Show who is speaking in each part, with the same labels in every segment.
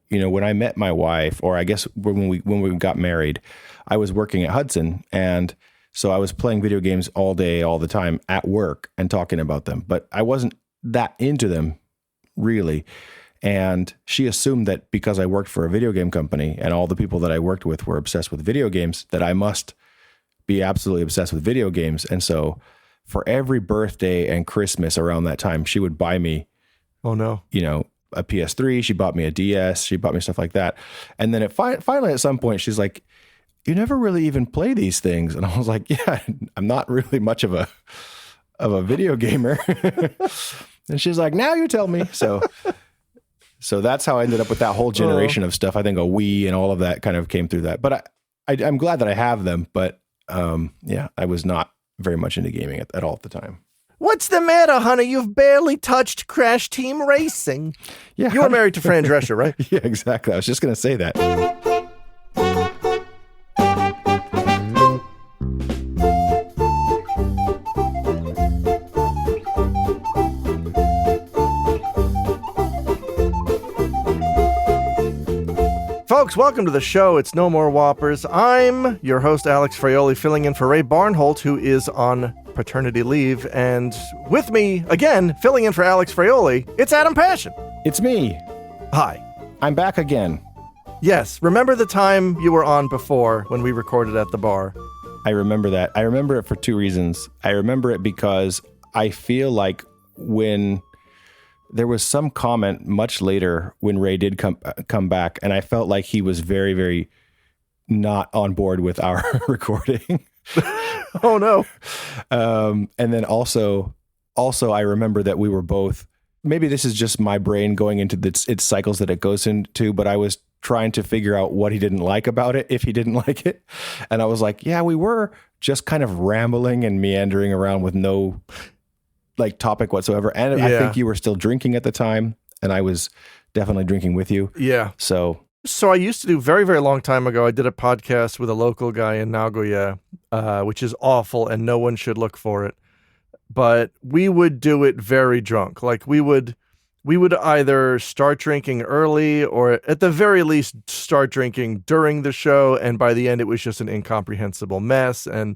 Speaker 1: when I met my wife, or I guess when we got married, I was working at Hudson, and so I was playing video games all day, all the time at work and talking about them, but I wasn't that into them really. And she assumed that because I worked for a video game company and all the people that I worked with were obsessed with video games, that I must be absolutely obsessed with video games. And so for every birthday and Christmas around that time, she would buy me,
Speaker 2: oh no,
Speaker 1: a PS3. She bought me a DS. She bought me stuff like that. And then finally at some point, she's like, you never really even play these things. And I was like, yeah, I'm not really much of a video gamer. And she's like, now you tell me. So that's how I ended up with that whole generation of stuff. I think a Wii and all of that kind of came through that. But I'm glad that I have them. But I was not very much into gaming at all at the time.
Speaker 2: What's the matter, honey? You've barely touched Crash Team Racing. Yeah, you were married to Fran Drescher, right?
Speaker 1: Yeah, exactly. I was just going to say that.
Speaker 2: Folks, welcome to the show. It's No More Whoppers. I'm your host, Alex Fraioli, filling in for Ray Barnholt, who is on paternity leave. And with me, again, filling in for Alex Fraioli, it's Adam Passion.
Speaker 1: It's me.
Speaker 2: Hi.
Speaker 1: I'm back again.
Speaker 2: Yes. Remember the time you were on before when we recorded at the bar?
Speaker 1: I remember that. I remember it for two reasons. I remember it because I feel like when there was some comment much later when Ray did come back, and I felt like he was very, very not on board with our recording.
Speaker 2: Oh no.
Speaker 1: And then also I remember that we were both, maybe this is just my brain going into its cycles that it goes into, but I was trying to figure out what he didn't like about it, if he didn't like it. And I was like, yeah, we were just kind of rambling and meandering around with no topic whatsoever. And I think you were still drinking at the time, and I was definitely drinking with you.
Speaker 2: Yeah.
Speaker 1: So
Speaker 2: I used to do very, very long time ago, I did a podcast with a local guy in Nagoya, which is awful and no one should look for it. But we would do it very drunk. Like we would either start drinking early or at the very least start drinking during the show. And by the end, it was just an incomprehensible mess. And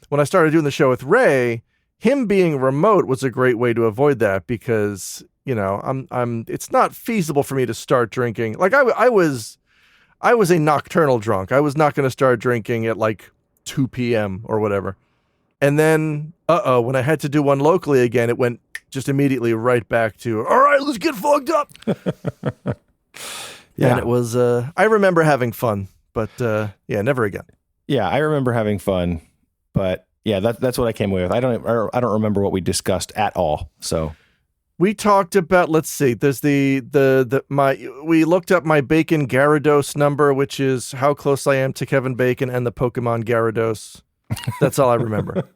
Speaker 2: when I started doing the show with Ray, him being remote was a great way to avoid that because, it's not feasible for me to start drinking. Like I was a nocturnal drunk. I was not going to start drinking at 2 p.m. or whatever. And then, when I had to do one locally again, it went just immediately right back to, all right, let's get fucked up. Yeah. And it was, I remember having fun, but never again.
Speaker 1: Yeah, I remember having fun, but yeah, that's what I came away with. I don't remember what we discussed at all. So
Speaker 2: we talked about, let's see, there's we looked up my Bacon Gyarados number, which is how close I am to Kevin Bacon and the Pokemon Gyarados. That's all I remember.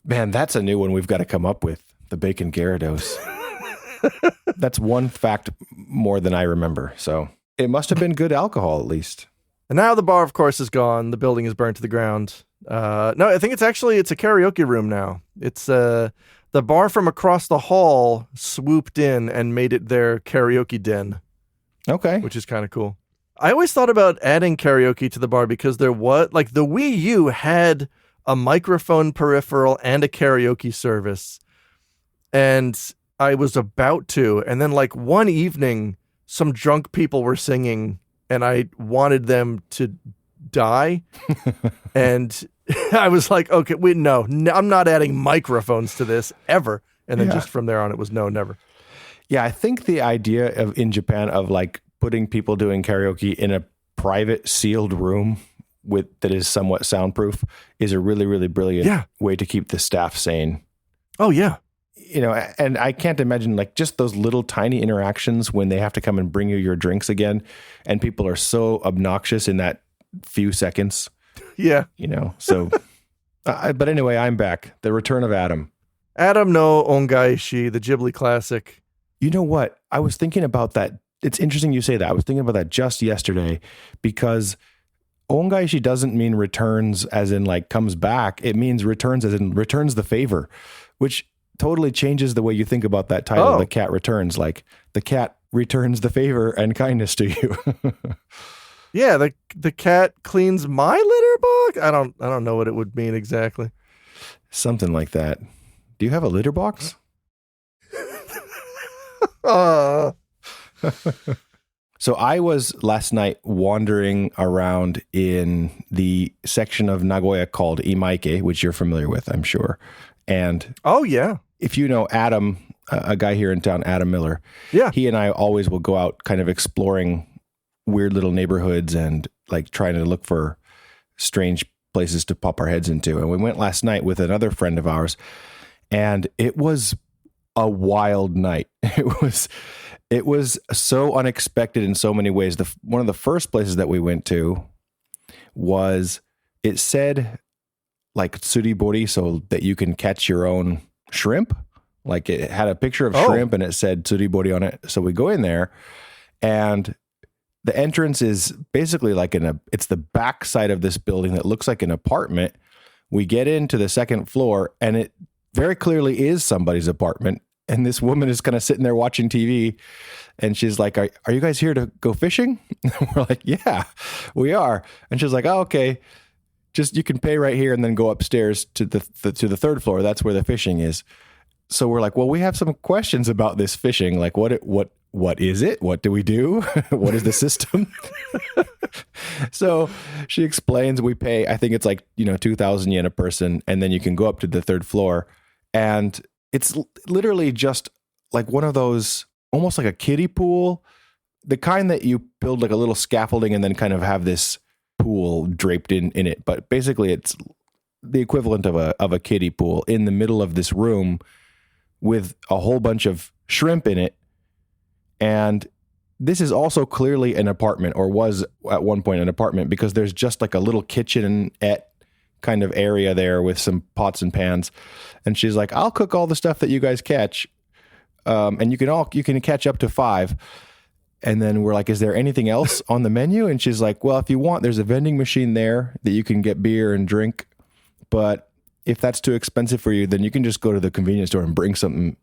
Speaker 1: Man, that's a new one we've got to come up with, the Bacon Gyarados. That's one fact more than I remember. So it must have been good alcohol at least.
Speaker 2: And now the bar, of course, is gone. The building is burnt to the ground. No, I think it's a karaoke room now. It's the bar from across the hall swooped in and made it their karaoke den.
Speaker 1: Okay.
Speaker 2: Which is kind of cool. I always thought about adding karaoke to the bar because the Wii U had a microphone peripheral and a karaoke service. And I was about to. And then one evening, some drunk people were singing and I wanted them to die. And I was like, okay, no, I'm not adding microphones to this ever. And then just from there on, it was no, never.
Speaker 1: Yeah, I think the idea in Japan of putting people doing karaoke in a private sealed room that is somewhat soundproof is a really, really brilliant way to keep the staff sane.
Speaker 2: Oh, yeah.
Speaker 1: And I can't imagine just those little tiny interactions when they have to come and bring you your drinks again. And people are so obnoxious in that few seconds.
Speaker 2: Yeah.
Speaker 1: So, but anyway, I'm back. The return of Adam.
Speaker 2: Adam no Ongaishi, the Ghibli classic.
Speaker 1: You know what? I was thinking about that. It's interesting you say that. I was thinking about that just yesterday because Ongaishi doesn't mean returns as in comes back. It means returns as in returns the favor, which totally changes the way you think about that title.
Speaker 2: Oh.
Speaker 1: The cat returns, like the cat returns the favor and kindness to you.
Speaker 2: Yeah, the cat cleans my litter box. I don't know what it would mean exactly.
Speaker 1: Something like that. Do you have a litter box? So I was last night wandering around in the section of Nagoya called Imaike, which you're familiar with, I'm sure. And
Speaker 2: oh yeah,
Speaker 1: if you know Adam, a guy here in town, Adam Miller,
Speaker 2: yeah,
Speaker 1: he and I always will go out kind of exploring weird little neighborhoods and like trying to look for strange places to pop our heads into. And we went last night with another friend of ours, and it was a wild night. It was so unexpected in so many ways. One of the first places that we went to was, it said like tsuribori, so that you can catch your own shrimp. Like it had a picture of shrimp and it said tsuribori on it. So we go in there, and the entrance is basically like it's the back side of this building that looks like an apartment. We get into the second floor, and it very clearly is somebody's apartment. And this woman is kind of sitting there watching TV, and she's like, are you guys here to go fishing? We're like, yeah, we are. And she's like, oh, okay. Just, you can pay right here and then go upstairs to the third floor. That's where the fishing is. So we're like, well, we have some questions about this fishing. Like what is it? What do we do? What is the system? So she explains, we pay, I think it's like, 2,000 yen a person. And then you can go up to the third floor, and it's literally just like one of those, almost like a kiddie pool, the kind that you build like a little scaffolding and then kind of have this pool draped in it. But basically it's the equivalent of a kiddie pool in the middle of this room with a whole bunch of shrimp in it. And this is also clearly an apartment, or was at one point an apartment, because there's just like a little kitchenette kind of area there with some pots and pans. And she's like, I'll cook all the stuff that you guys catch. And you can catch up to 5. And then we're like, is there anything else on the menu? And she's like, well, if you want, there's a vending machine there that you can get beer and drink. But if that's too expensive for you, then you can just go to the convenience store and bring something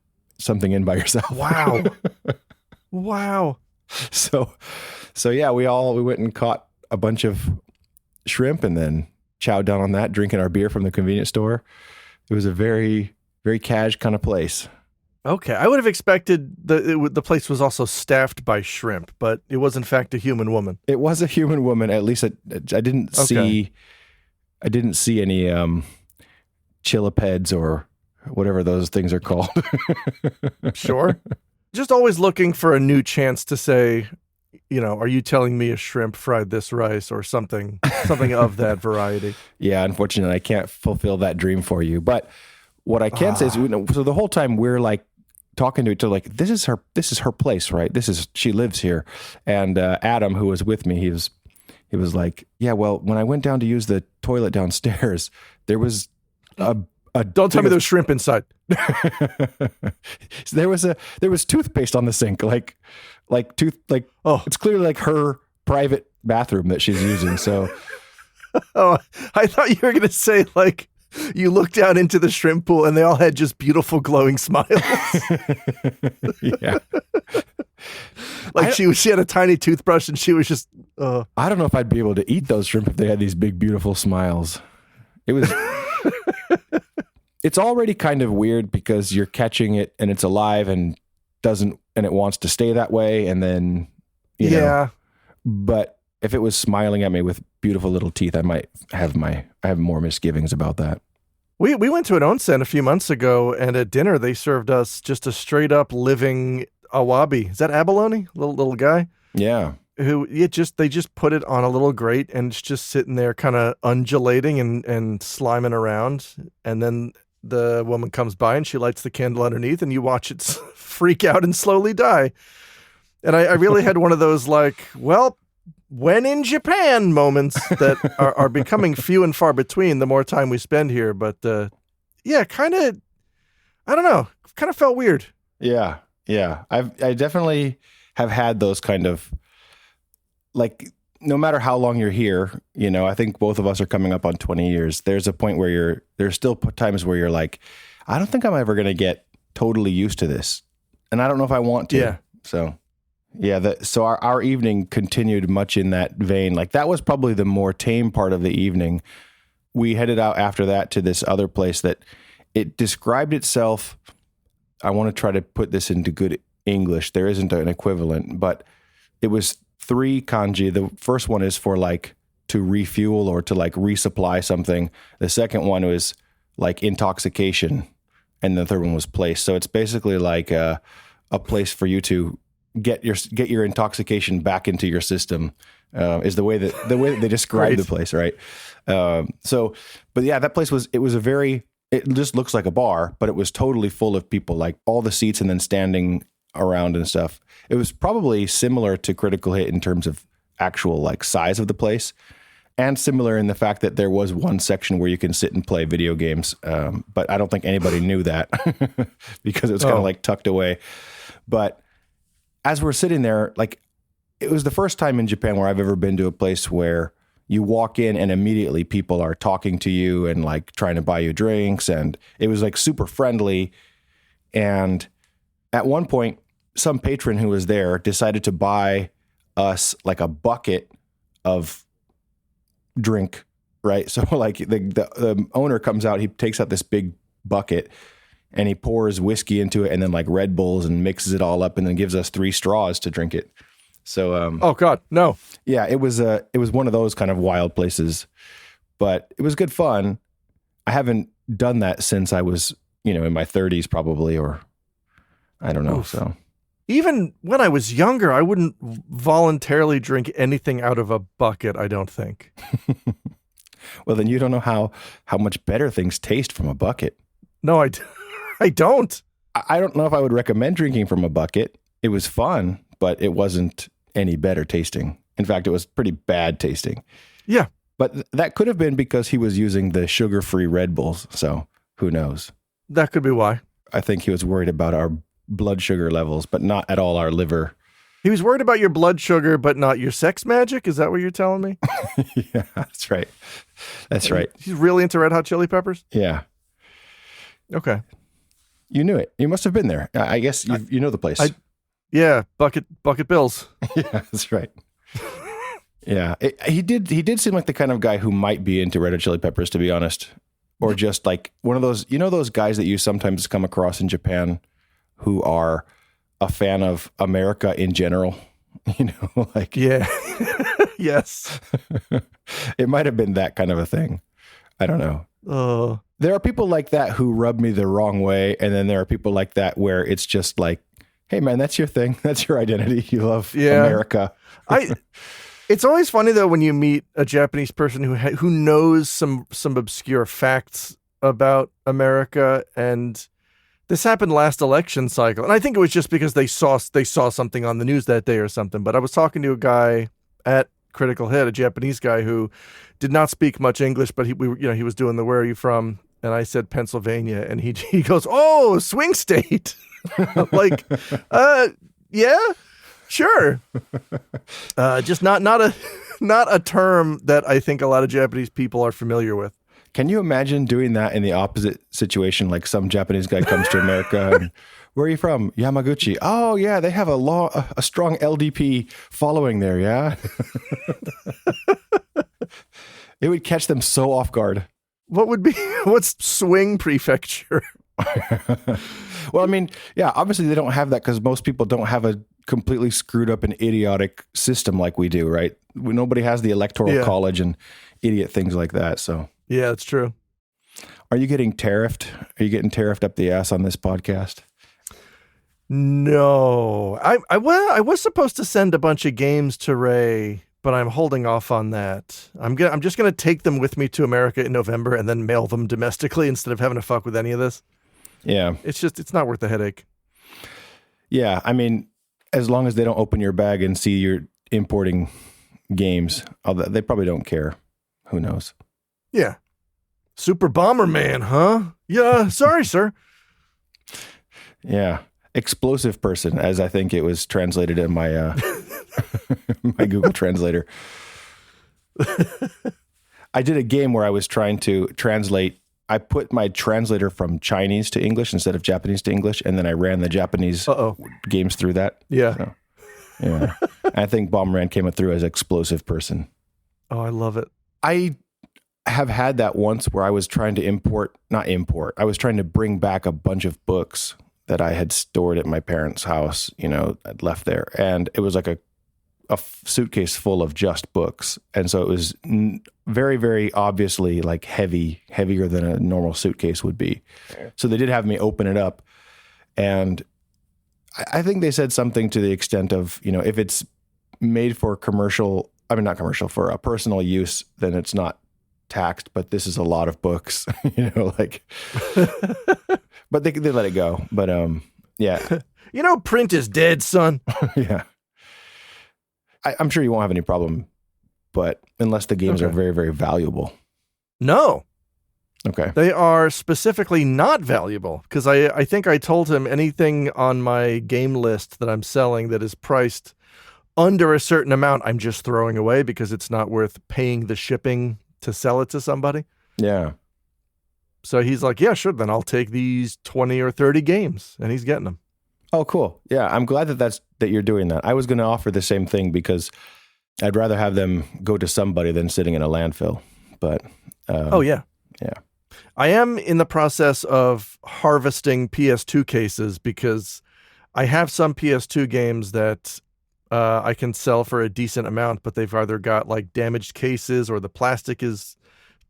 Speaker 1: in by yourself.
Speaker 2: Wow. Wow.
Speaker 1: So yeah, we went and caught a bunch of shrimp and then chowed down on that, drinking our beer from the convenience store. It was a very, very cash kind of place.
Speaker 2: Okay, I would have expected the place was also staffed by shrimp, but it was in fact a human woman.
Speaker 1: It was a human woman. At least I didn't see any chilipeds or whatever those things are called.
Speaker 2: Sure. Just always looking for a new chance to say, are you telling me a shrimp fried this rice or something of that variety? Yeah,
Speaker 1: unfortunately, I can't fulfill that dream for you. But what I can say is, so the whole time we're like talking to each other, like, this is her place, right? She lives here. And Adam, who was with me, he was like, yeah, well, when I went down to use the toilet downstairs, there was
Speaker 2: don't tell me there's shrimp inside.
Speaker 1: So there was toothpaste on the sink, it's clearly like her private bathroom that she's using. So,
Speaker 2: oh, I thought you were going to say like you looked down into the shrimp pool and they all had just beautiful glowing smiles.
Speaker 1: Yeah.
Speaker 2: Like she had a tiny toothbrush and she was just,
Speaker 1: I don't know if I'd be able to eat those shrimp if they had these big, beautiful smiles. It was, it's already kind of weird because you're catching it and it's alive and it wants to stay that way. And then, you know, but if it was smiling at me with beautiful little teeth, I have more misgivings about that.
Speaker 2: We went to an onsen a few months ago, and at dinner they served us just a straight up living awabi. Is that abalone? Little guy?
Speaker 1: Yeah.
Speaker 2: They just put it on a little grate and it's just sitting there kind of undulating and sliming around. And then the woman comes by and she lights the candle underneath and you watch it freak out and slowly die. And I really had one of those like, well, when in Japan moments that are becoming few and far between the more time we spend here. But kind of, I don't know, kind of felt weird.
Speaker 1: Yeah. Yeah. I definitely have had those kind of, like, no matter how long you're here, I think both of us are coming up on 20 years. There's a point where there's still times where you're like, I don't think I'm ever going to get totally used to this. And I don't know if I want to.
Speaker 2: Yeah.
Speaker 1: So, yeah. So our evening continued much in that vein. Like that was probably the more tame part of the evening. We headed out after that to this other place that it described itself. I want to try to put this into good English. There isn't an equivalent, but it was 3 kanji. The first one is for like to refuel or to like resupply something. The second one was like intoxication. And the third one was place. So it's basically like a place for you to get your intoxication back into your system. Is the way that they describe the place, right? But yeah, that place it just looks like a bar, but it was totally full of people, like all the seats and then standing around and stuff. It was probably similar to Critical Hit in terms of actual like size of the place, and similar in the fact that there was one section where you can sit and play video games. But I don't think anybody knew that because it was kind of like tucked away. But as we're sitting there, like it was the first time in Japan where I've ever been to a place where you walk in and immediately people are talking to you and like trying to buy you drinks. And it was like super friendly. And at one point, some patron who was there decided to buy us like a bucket of drink, right? So like the owner comes out, he takes out this big bucket and he pours whiskey into it and then like Red Bulls and mixes it all up and then gives us 3 straws to drink it. So
Speaker 2: oh God, no.
Speaker 1: Yeah, it was one of those kind of wild places, but it was good fun. I haven't done that since I was, in my 30s probably, or I don't know.
Speaker 2: Oof.
Speaker 1: So
Speaker 2: even when I was younger, I wouldn't voluntarily drink anything out of a bucket, I don't think.
Speaker 1: Well, then you don't know how much better things taste from a bucket.
Speaker 2: No, I don't.
Speaker 1: I don't know if I would recommend drinking from a bucket. It was fun, but it wasn't any better tasting. In fact, it was pretty bad tasting.
Speaker 2: Yeah.
Speaker 1: But that could have been because he was using the sugar-free Red Bulls. So who knows?
Speaker 2: That could be why.
Speaker 1: I think he was worried about our blood sugar levels, but not at all our liver.
Speaker 2: He was worried about your blood sugar, but not your sex magic? Is that what you're telling me?
Speaker 1: Yeah, that's right. That's right.
Speaker 2: He's really into Red Hot Chili Peppers?
Speaker 1: Yeah.
Speaker 2: Okay.
Speaker 1: You knew it. You must have been there. I guess you know the place.
Speaker 2: Yeah, bucket bills.
Speaker 1: Yeah, that's right. Yeah, he did seem like the kind of guy who might be into Red Hot Chili Peppers, to be honest, or just like one of those, those guys that you sometimes come across in Japan who are a fan of America in general. Like
Speaker 2: yeah, yes,
Speaker 1: it might have been that kind of a thing. I don't know. There are people like that who rub me the wrong way, and then there are people like that where it's just like, hey man, that's your thing. That's your identity. You love America.
Speaker 2: It's always funny though when you meet a Japanese person who knows some obscure facts about America, and this happened last election cycle. And I think it was just because they saw something on the news that day or something. But I was talking to a guy at Critical Hit, a Japanese guy who did not speak much English, but he was doing the "Where are you from?" And I said Pennsylvania, and he goes, "Oh, swing state." I'm like, yeah, sure. Just not a term that I think a lot of Japanese people are familiar with.
Speaker 1: Can you imagine doing that in the opposite situation? Like some Japanese guy comes to America and, where are you from? Yamaguchi. Oh yeah, they have a strong LDP following there. Yeah. It would catch them so off guard.
Speaker 2: What's swing prefecture?
Speaker 1: Well, I mean, yeah, obviously they don't have that because most people don't have a completely screwed up and idiotic system like we do, right? Nobody has the electoral college and idiot things like that. So
Speaker 2: yeah, that's true.
Speaker 1: Are you getting tariffed? Are you getting tariffed up the ass on this podcast?
Speaker 2: No, I was supposed to send a bunch of games to Ray, but I'm holding off on that. I'm just gonna take them with me to America in November and then mail them domestically instead of having to fuck with any of this. Yeah, it's not worth the headache.
Speaker 1: Yeah, I mean, as long as they don't open your bag and see you're importing games, they probably don't care. Who knows?
Speaker 2: Yeah. Super Bomberman, huh? Yeah, sorry, sir.
Speaker 1: Yeah. Explosive person, as I think it was translated in my my Google Translator. I did a game where I was trying to translate I put my translator from Chinese to English instead of Japanese to English, and then I ran the Japanese games through that.
Speaker 2: Yeah.
Speaker 1: So, yeah. I think Bomberman came through as explosive person.
Speaker 2: Oh, I love it.
Speaker 1: I have had that once where I was trying to I was trying to bring back a bunch of books that I had stored at my parents' house, I'd left there. And it was like a suitcase full of just books. And so it was very, very obviously like heavier than a normal suitcase would be. So they did have me open it up. And I think they said something to the extent of, if it's made for for a personal use, then it's not taxed, but this is a lot of books, but they let it go. But, yeah.
Speaker 2: Print is dead, son.
Speaker 1: Yeah. I'm sure you won't have any problem, but unless the games are very, very valuable.
Speaker 2: No.
Speaker 1: Okay.
Speaker 2: They are specifically not valuable because I think I told him anything on my game list that I'm selling that is priced under a certain amount, I'm just throwing away because it's not worth paying the shipping to sell it to somebody.
Speaker 1: Yeah.
Speaker 2: So he's like, yeah, sure. Then I'll take these 20 or 30 games, and he's getting them.
Speaker 1: Oh, cool. Yeah. I'm glad that you're doing that. I was going to offer the same thing because I'd rather have them go to somebody than sitting in a landfill. But,
Speaker 2: yeah.
Speaker 1: Yeah.
Speaker 2: I am in the process of harvesting PS2 cases because I have some PS2 games that I can sell for a decent amount, but they've either got like damaged cases or the plastic is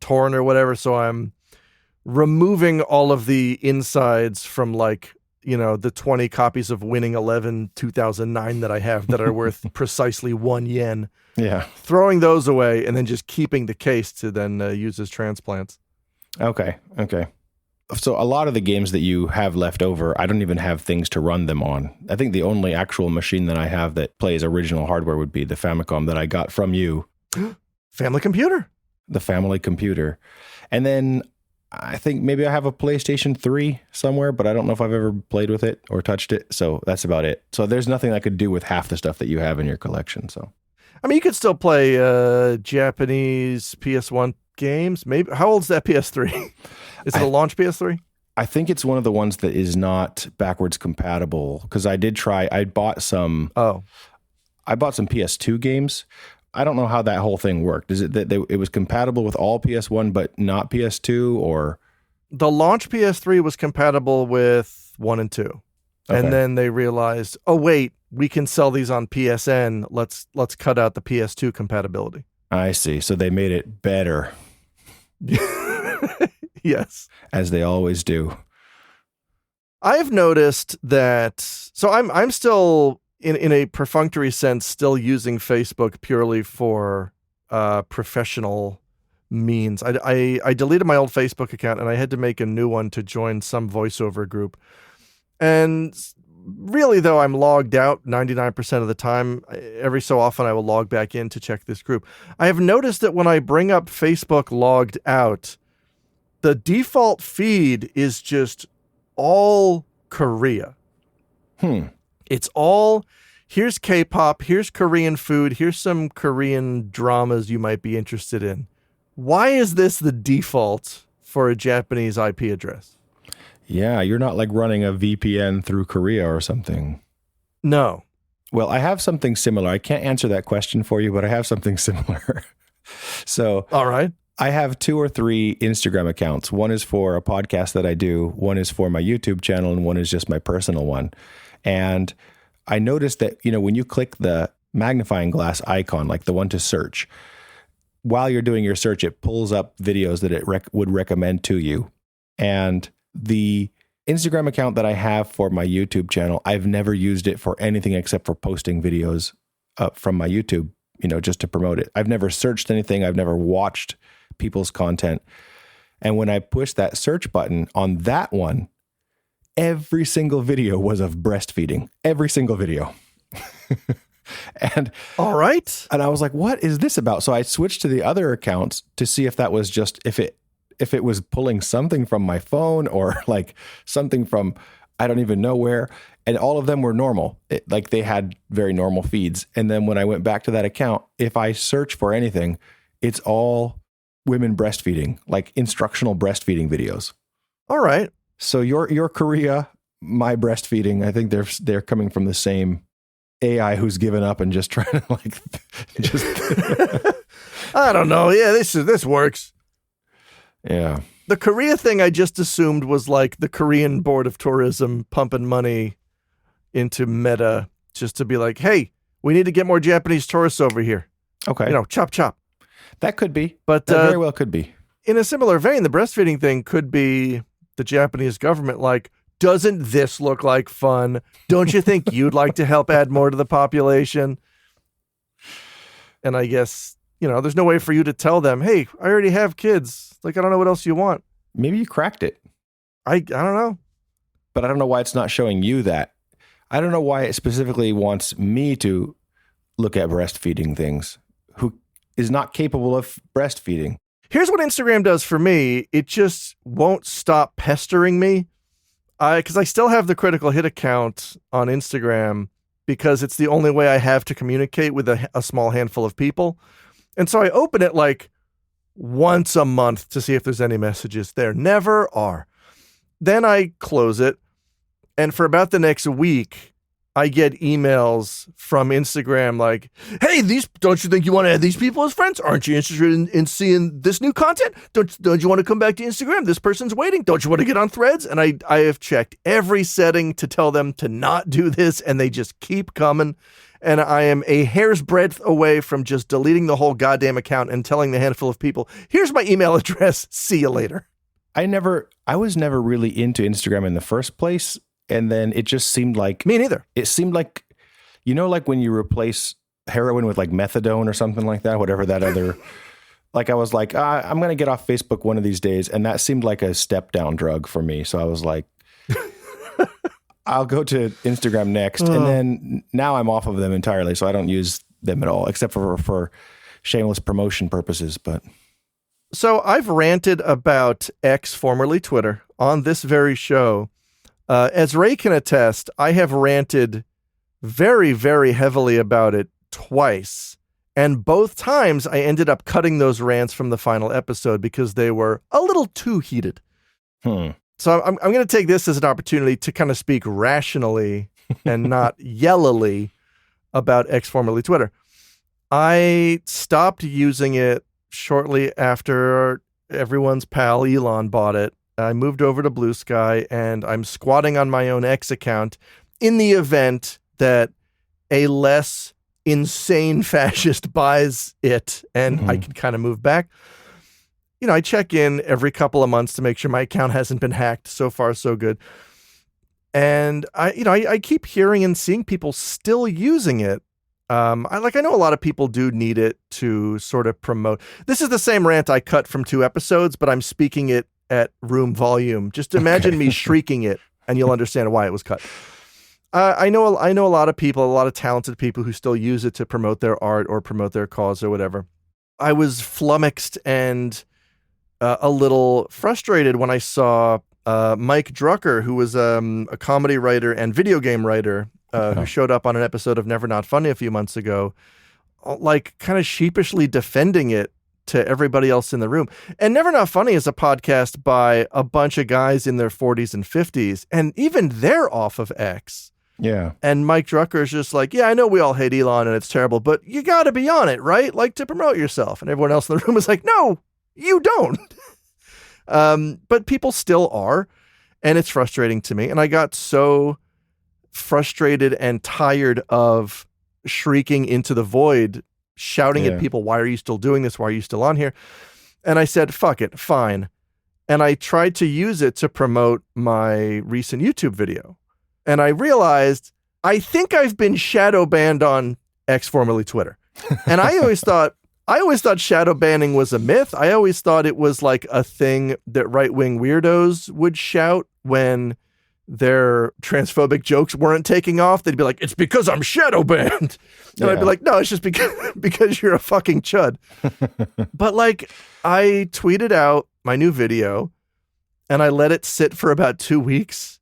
Speaker 2: torn or whatever. So I'm removing all of the insides from the 20 copies of Winning 11 2009 that I have that are worth precisely 1 yen.
Speaker 1: Yeah.
Speaker 2: Throwing those away and then just keeping the case to then use as transplants.
Speaker 1: Okay. So a lot of the games that you have left over, I don't even have things to run them on. I think the only actual machine that I have that plays original hardware would be the Famicom that I got from you.
Speaker 2: Family computer.
Speaker 1: The family computer. And then I think maybe I have a PlayStation 3 somewhere, but I don't know if I've ever played with it or touched it. So that's about it. So there's nothing I could do with half the stuff that you have in your collection. So,
Speaker 2: I mean, you could still play Japanese PS1 games. Maybe. How old's that PS3? Is it a launch PS3?
Speaker 1: I think it's one of the ones that is not backwards compatible because I did try. I bought some PS2 games. I don't know how that whole thing worked. Is it that it was compatible with all PS1 but not PS2, or
Speaker 2: the launch PS3 was compatible with 1 and 2, and then they realized, oh wait, we can sell these on PSN. Let's cut out the PS2 compatibility. I
Speaker 1: see. So they made it better.
Speaker 2: Yes,
Speaker 1: as they always do.
Speaker 2: I've noticed that. So I'm still in a perfunctory sense still using Facebook purely for professional means. I deleted my old Facebook account and I had to make a new one to join some voiceover group. And really, though, I'm logged out 99% of the time. Every so often, I will log back in to check this group. I have noticed that when I bring up Facebook logged out, the default feed is just all Korea. It's all, here's K-pop, here's Korean food, here's some Korean dramas you might be interested in. Why is this the default for a Japanese IP address?
Speaker 1: Yeah, you're not like running a VPN through Korea or something.
Speaker 2: No.
Speaker 1: Well, I have something similar. I can't answer that question for you, but I have something similar. So,
Speaker 2: all right.
Speaker 1: I have 2 or 3 Instagram accounts. One is for a podcast that I do. One is for my YouTube channel, and one is just my personal one. And I noticed that, when you click the magnifying glass icon, like the one to search, while you're doing your search, it pulls up videos that it would recommend to you. And the Instagram account that I have for my YouTube channel, I've never used it for anything except for posting videos from my YouTube, just to promote it. I've never searched anything. I've never watched people's content. And when I pushed that search button on that one, every single video was of breastfeeding. Every single video. And
Speaker 2: all right.
Speaker 1: And I was like, what is this about? So I switched to the other accounts to see if that was just, if it was pulling something from my phone or like something from, I don't even know where. And all of them were normal. Like they had very normal feeds. And then when I went back to that account, if I search for anything, it's all women breastfeeding, like instructional breastfeeding videos.
Speaker 2: All right.
Speaker 1: So your Korea, my breastfeeding, I think they're coming from the same AI who's given up and just trying to like just
Speaker 2: I don't know. Yeah, this works.
Speaker 1: Yeah.
Speaker 2: The Korea thing I just assumed was like the Korean Board of Tourism pumping money into Meta just to be like, hey, we need to get more Japanese tourists over here.
Speaker 1: Okay.
Speaker 2: Chop, chop.
Speaker 1: That could be.
Speaker 2: But
Speaker 1: that very well could be.
Speaker 2: In a similar vein, the breastfeeding thing could be the Japanese government like, doesn't this look like fun? Don't you think you'd like to help add more to the population? And I guess, there's no way for you to tell them, hey, I already have kids. Like, I don't know what else you want.
Speaker 1: Maybe you cracked it.
Speaker 2: I don't know.
Speaker 1: But I don't know why it's not showing you that. I don't know why it specifically wants me to look at breastfeeding things, who is not capable of breastfeeding.
Speaker 2: Here's what Instagram does for me. It just won't stop pestering me. Because I still have the Critical Hit account on Instagram because it's the only way I have to communicate with a small handful of people. And so I open it like once a month to see if there's any messages. There never are. Then I close it. And for about the next week, I get emails from Instagram like, hey, don't you think you want to add these people as friends? Aren't you interested in seeing this new content? Don't you want to come back to Instagram? This person's waiting. Don't you want to get on Threads? And I have checked every setting to tell them to not do this, and they just keep coming. And I am a hair's breadth away from just deleting the whole goddamn account and telling the handful of people, here's my email address. See you later.
Speaker 1: I was never really into Instagram in the first place. And then it just seemed like...
Speaker 2: Me neither.
Speaker 1: It seemed like, like when you replace heroin with like methadone or something like that, whatever that other... Like I was like, I'm going to get off Facebook one of these days. And that seemed like a step down drug for me. So I was like, I'll go to Instagram next. And then now I'm off of them entirely. So I don't use them at all, except for shameless promotion purposes. But
Speaker 2: so I've ranted about X, formerly Twitter, on this very show. As Ray can attest, I have ranted very, very heavily about it twice. And both times I ended up cutting those rants from the final episode because they were a little too heated. So I'm going to take this as an opportunity to kind of speak rationally and not yellily about X, formerly Twitter. I stopped using it shortly after everyone's pal Elon bought it. I moved over to Blue Sky, and I'm squatting on my own X account in the event that a less insane fascist buys it, and I can kind of move back. I check in every couple of months to make sure my account hasn't been hacked. So far, so good. And I keep hearing and seeing people still using it. I know a lot of people do need it to sort of promote. This is the same rant I cut from 2 episodes, but I'm speaking it at room volume. Just imagine me shrieking it, and you'll understand why it was cut. I know a lot of people, a lot of talented people who still use it to promote their art or promote their cause or whatever. I was flummoxed and a little frustrated when I saw Mike Drucker, who was a comedy writer and video game writer, who showed up on an episode of Never Not Funny a few months ago, like kind of sheepishly defending it to everybody else in the room. And Never Not Funny is a podcast by a bunch of guys in their 40s and 50s, and even they're off of X.
Speaker 1: Yeah.
Speaker 2: And Mike Drucker is just like, yeah, I know we all hate Elon and it's terrible, but you got to be on it, right? Like, to promote yourself. And everyone else in the room is like, no, you don't. But people still are, and it's frustrating to me. And I got so frustrated and tired of shrieking into the void, shouting at people, why are you still doing this? Why are you still on here? And I said, fuck it, fine. And I tried to use it to promote my recent YouTube video. And I realized, I think I've been shadow banned on X, formerly Twitter. And I always thought shadow banning was a myth. I always thought it was like a thing that right-wing weirdos would shout when their transphobic jokes weren't taking off. They'd be like, it's because I'm shadow banned. And I'd be like, no, it's just because you're a fucking chud. But like, I tweeted out my new video and I let it sit for about 2 weeks,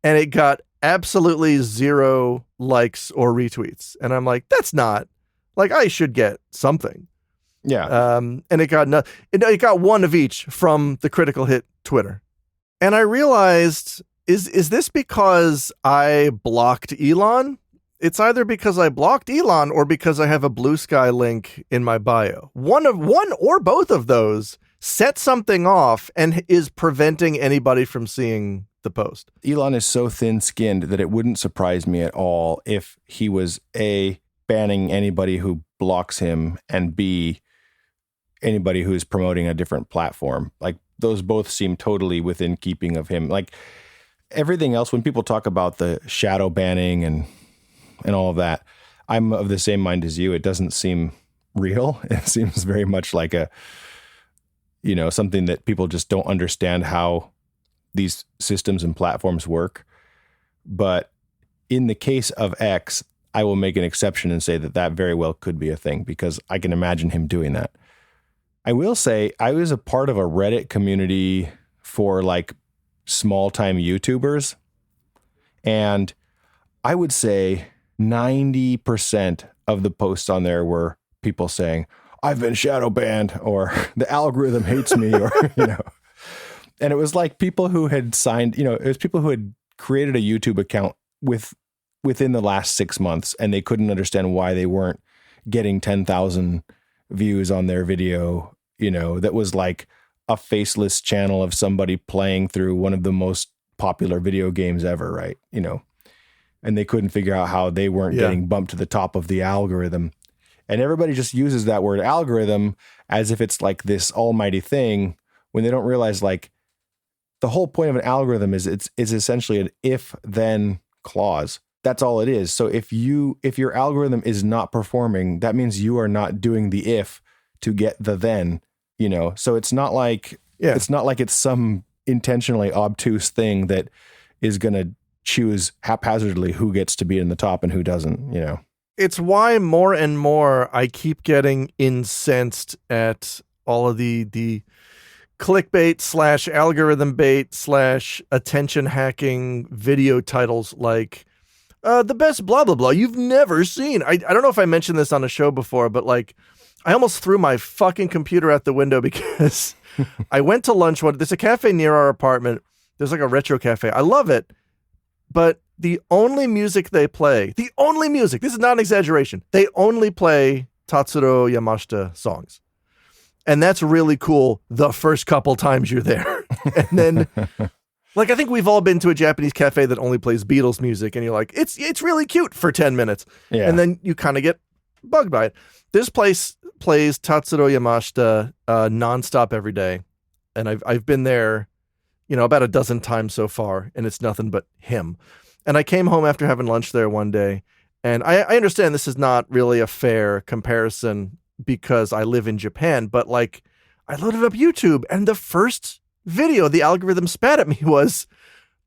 Speaker 2: and it got absolutely 0 likes or retweets. And I'm like, that's not, like, I should get something.
Speaker 1: Yeah.
Speaker 2: And it got one of each from the critical hit Twitter. And I realized, is this because I blocked Elon? It's either because I blocked Elon or because I have a Blue Sky link in my bio. One or both of those set something off and is preventing anybody from seeing the post.
Speaker 1: Elon is so thin-skinned that it wouldn't surprise me at all if he was A, banning anybody who blocks him, and B, anybody who's promoting a different platform. Like, those both seem totally within keeping of him. Like, everything else, when people talk about the shadow banning and all of that, I'm of the same mind as you. It doesn't seem real. It seems very much like something that people just don't understand how these systems and platforms work. But in the case of X, I will make an exception and say that very well could be a thing, because I can imagine him doing that. I will say I was a part of a Reddit community for like small time YouTubers. And I would say 90% of the posts on there were people saying, I've been shadow banned, or the algorithm hates me, or, and it was like people who had signed, it was people who had created a YouTube account within the last 6 months, and they couldn't understand why they weren't getting 10,000 views on their video, that was like a faceless channel of somebody playing through one of the most popular video games ever, right? And they couldn't figure out how they weren't getting bumped to the top of the algorithm. And everybody just uses that word algorithm as if it's like this almighty thing, when they don't realize, like, the whole point of an algorithm is it's essentially an if-then clause. That's all it is. So if your algorithm is not performing, that means you are not doing the if to get the then, So it's not like it's some intentionally obtuse thing that is going to choose haphazardly who gets to be in the top and who doesn't,
Speaker 2: It's why more and more I keep getting incensed at all of the clickbait / algorithm bait / attention hacking video titles like the best blah, blah, blah you've never seen. I don't know if I mentioned this on a show before, but like I almost threw my fucking computer out the window because I went to lunch. There's a cafe near our apartment. There's like a retro cafe. I love it. But the only music they play, this is not an exaggeration, they only play Tatsuro Yamashita songs. And that's really cool the first couple times you're there. And then, like, I think we've all been to a Japanese cafe that only plays Beatles music, and you're like, it's really cute for 10 minutes. Yeah. And then you kind of get bugged by it. This place plays Tatsuro Yamashita nonstop every day. And I've been there, about a dozen times so far, and it's nothing but him. And I came home after having lunch there one day, and I understand this is not really a fair comparison because I live in Japan, but like I loaded up YouTube, and the first video the algorithm spat at me was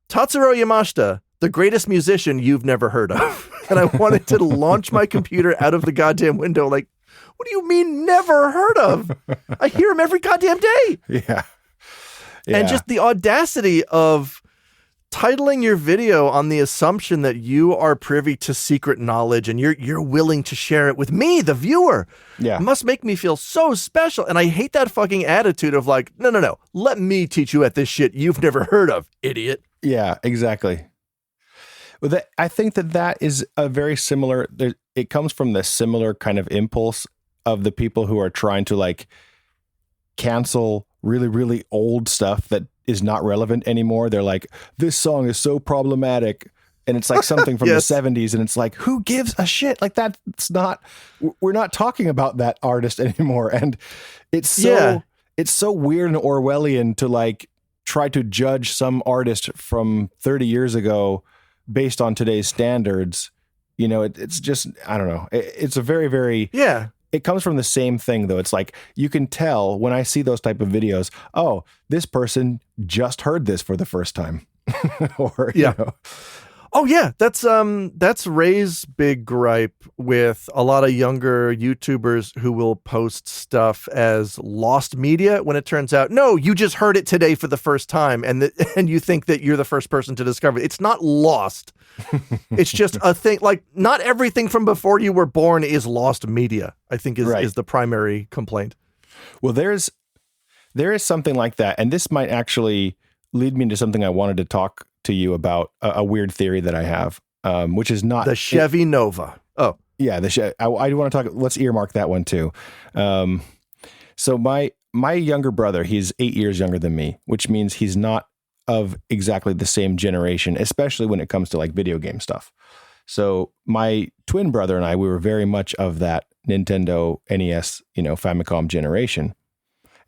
Speaker 2: Tatsuro Yamashita, the greatest musician you've never heard of. And I wanted to launch my computer out of the goddamn window. Like, what do you mean never heard of? I hear him every goddamn day.
Speaker 1: Yeah.
Speaker 2: And just the audacity of titling your video on the assumption that you are privy to secret knowledge and you're willing to share it with me, the viewer.
Speaker 1: Yeah.
Speaker 2: It must make me feel so special. And I hate that fucking attitude of like, no. Let me teach you at this shit you've never heard of, idiot.
Speaker 1: Yeah, exactly. Well, I think that is a very similar, it comes from the similar kind of impulse of the people who are trying to like cancel really, really old stuff that is not relevant anymore. They're like, this song is so problematic. And it's like something from
Speaker 2: yes.
Speaker 1: the 70s. And it's like, who gives a shit? Like that's not, we're not talking about that artist anymore. And it's so weird and Orwellian to like try to judge some artist from 30 years ago based on today's standards. It's just, I don't know. It's a very, very, it comes from the same thing though. It's like, you can tell when I see those type of videos, oh, this person just heard this for the first time. Or, you know.
Speaker 2: Oh yeah, that's Ray's big gripe with a lot of younger YouTubers who will post stuff as lost media when it turns out, no, you just heard it today for the first time and and you think that you're the first person to discover it. It's not lost. It's just a thing. Like, not everything from before you were born is lost media, I think is the primary complaint.
Speaker 1: Well, there is something like that, and this might actually lead me into something I wanted to talk to you about, a weird theory that I have, which is not
Speaker 2: the Chevy Nova. Oh,
Speaker 1: yeah, I want to talk. Let's earmark that one too. So my younger brother, he's 8 years younger than me, which means he's not of exactly the same generation, especially when it comes to like video game stuff. So my twin brother and I, we were very much of that Nintendo NES, Famicom generation,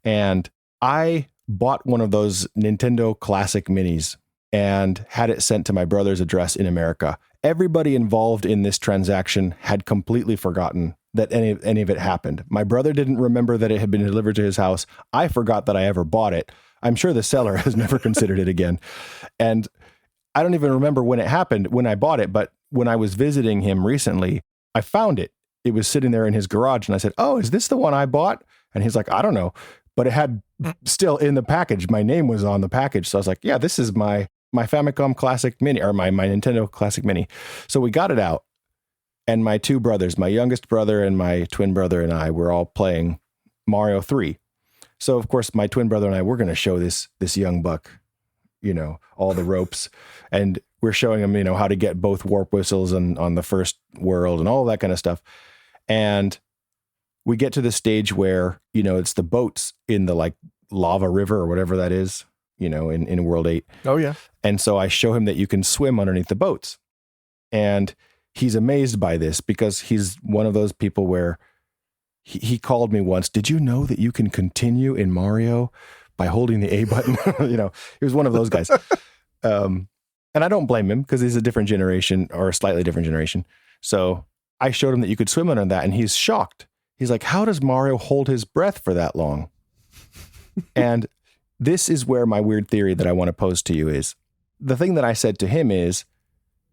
Speaker 1: and I bought one of those Nintendo Classic Minis and had it sent to my brother's address in America. Everybody involved in this transaction had completely forgotten that any of it happened. My brother didn't remember that it had been delivered to his house. I forgot that I ever bought it. I'm sure the seller has never considered it again. And I don't even remember when it happened, when I bought it, but when I was visiting him recently, I found it. It was sitting there in his garage, and I said, "Oh, is this the one I bought?" And he's like, "I don't know." But it had still in the package, my name was on the package. So I was like, yeah, this is my Famicom Classic Mini, or my Nintendo Classic Mini. So we got it out, and my two brothers, my youngest brother and my twin brother and I, were all playing Mario 3. So of course, my twin brother and I, we're going to show this young buck, all the ropes, and we're showing him, how to get both warp whistles on the first world and all that kind of stuff. And we get to the stage where, it's the boats in the like lava river or whatever that is, in World 8.
Speaker 2: Oh, yeah.
Speaker 1: And so I show him that you can swim underneath the boats. And he's amazed by this because he's one of those people where he called me once, "Did you know that you can continue in Mario by holding the A button?" He was one of those guys. And I don't blame him because he's a different generation, or a slightly different generation. So I showed him that you could swim under that, and he's shocked. He's like, "How does Mario hold his breath for that long?" And this is where my weird theory that I want to pose to you is, the thing that I said to him is,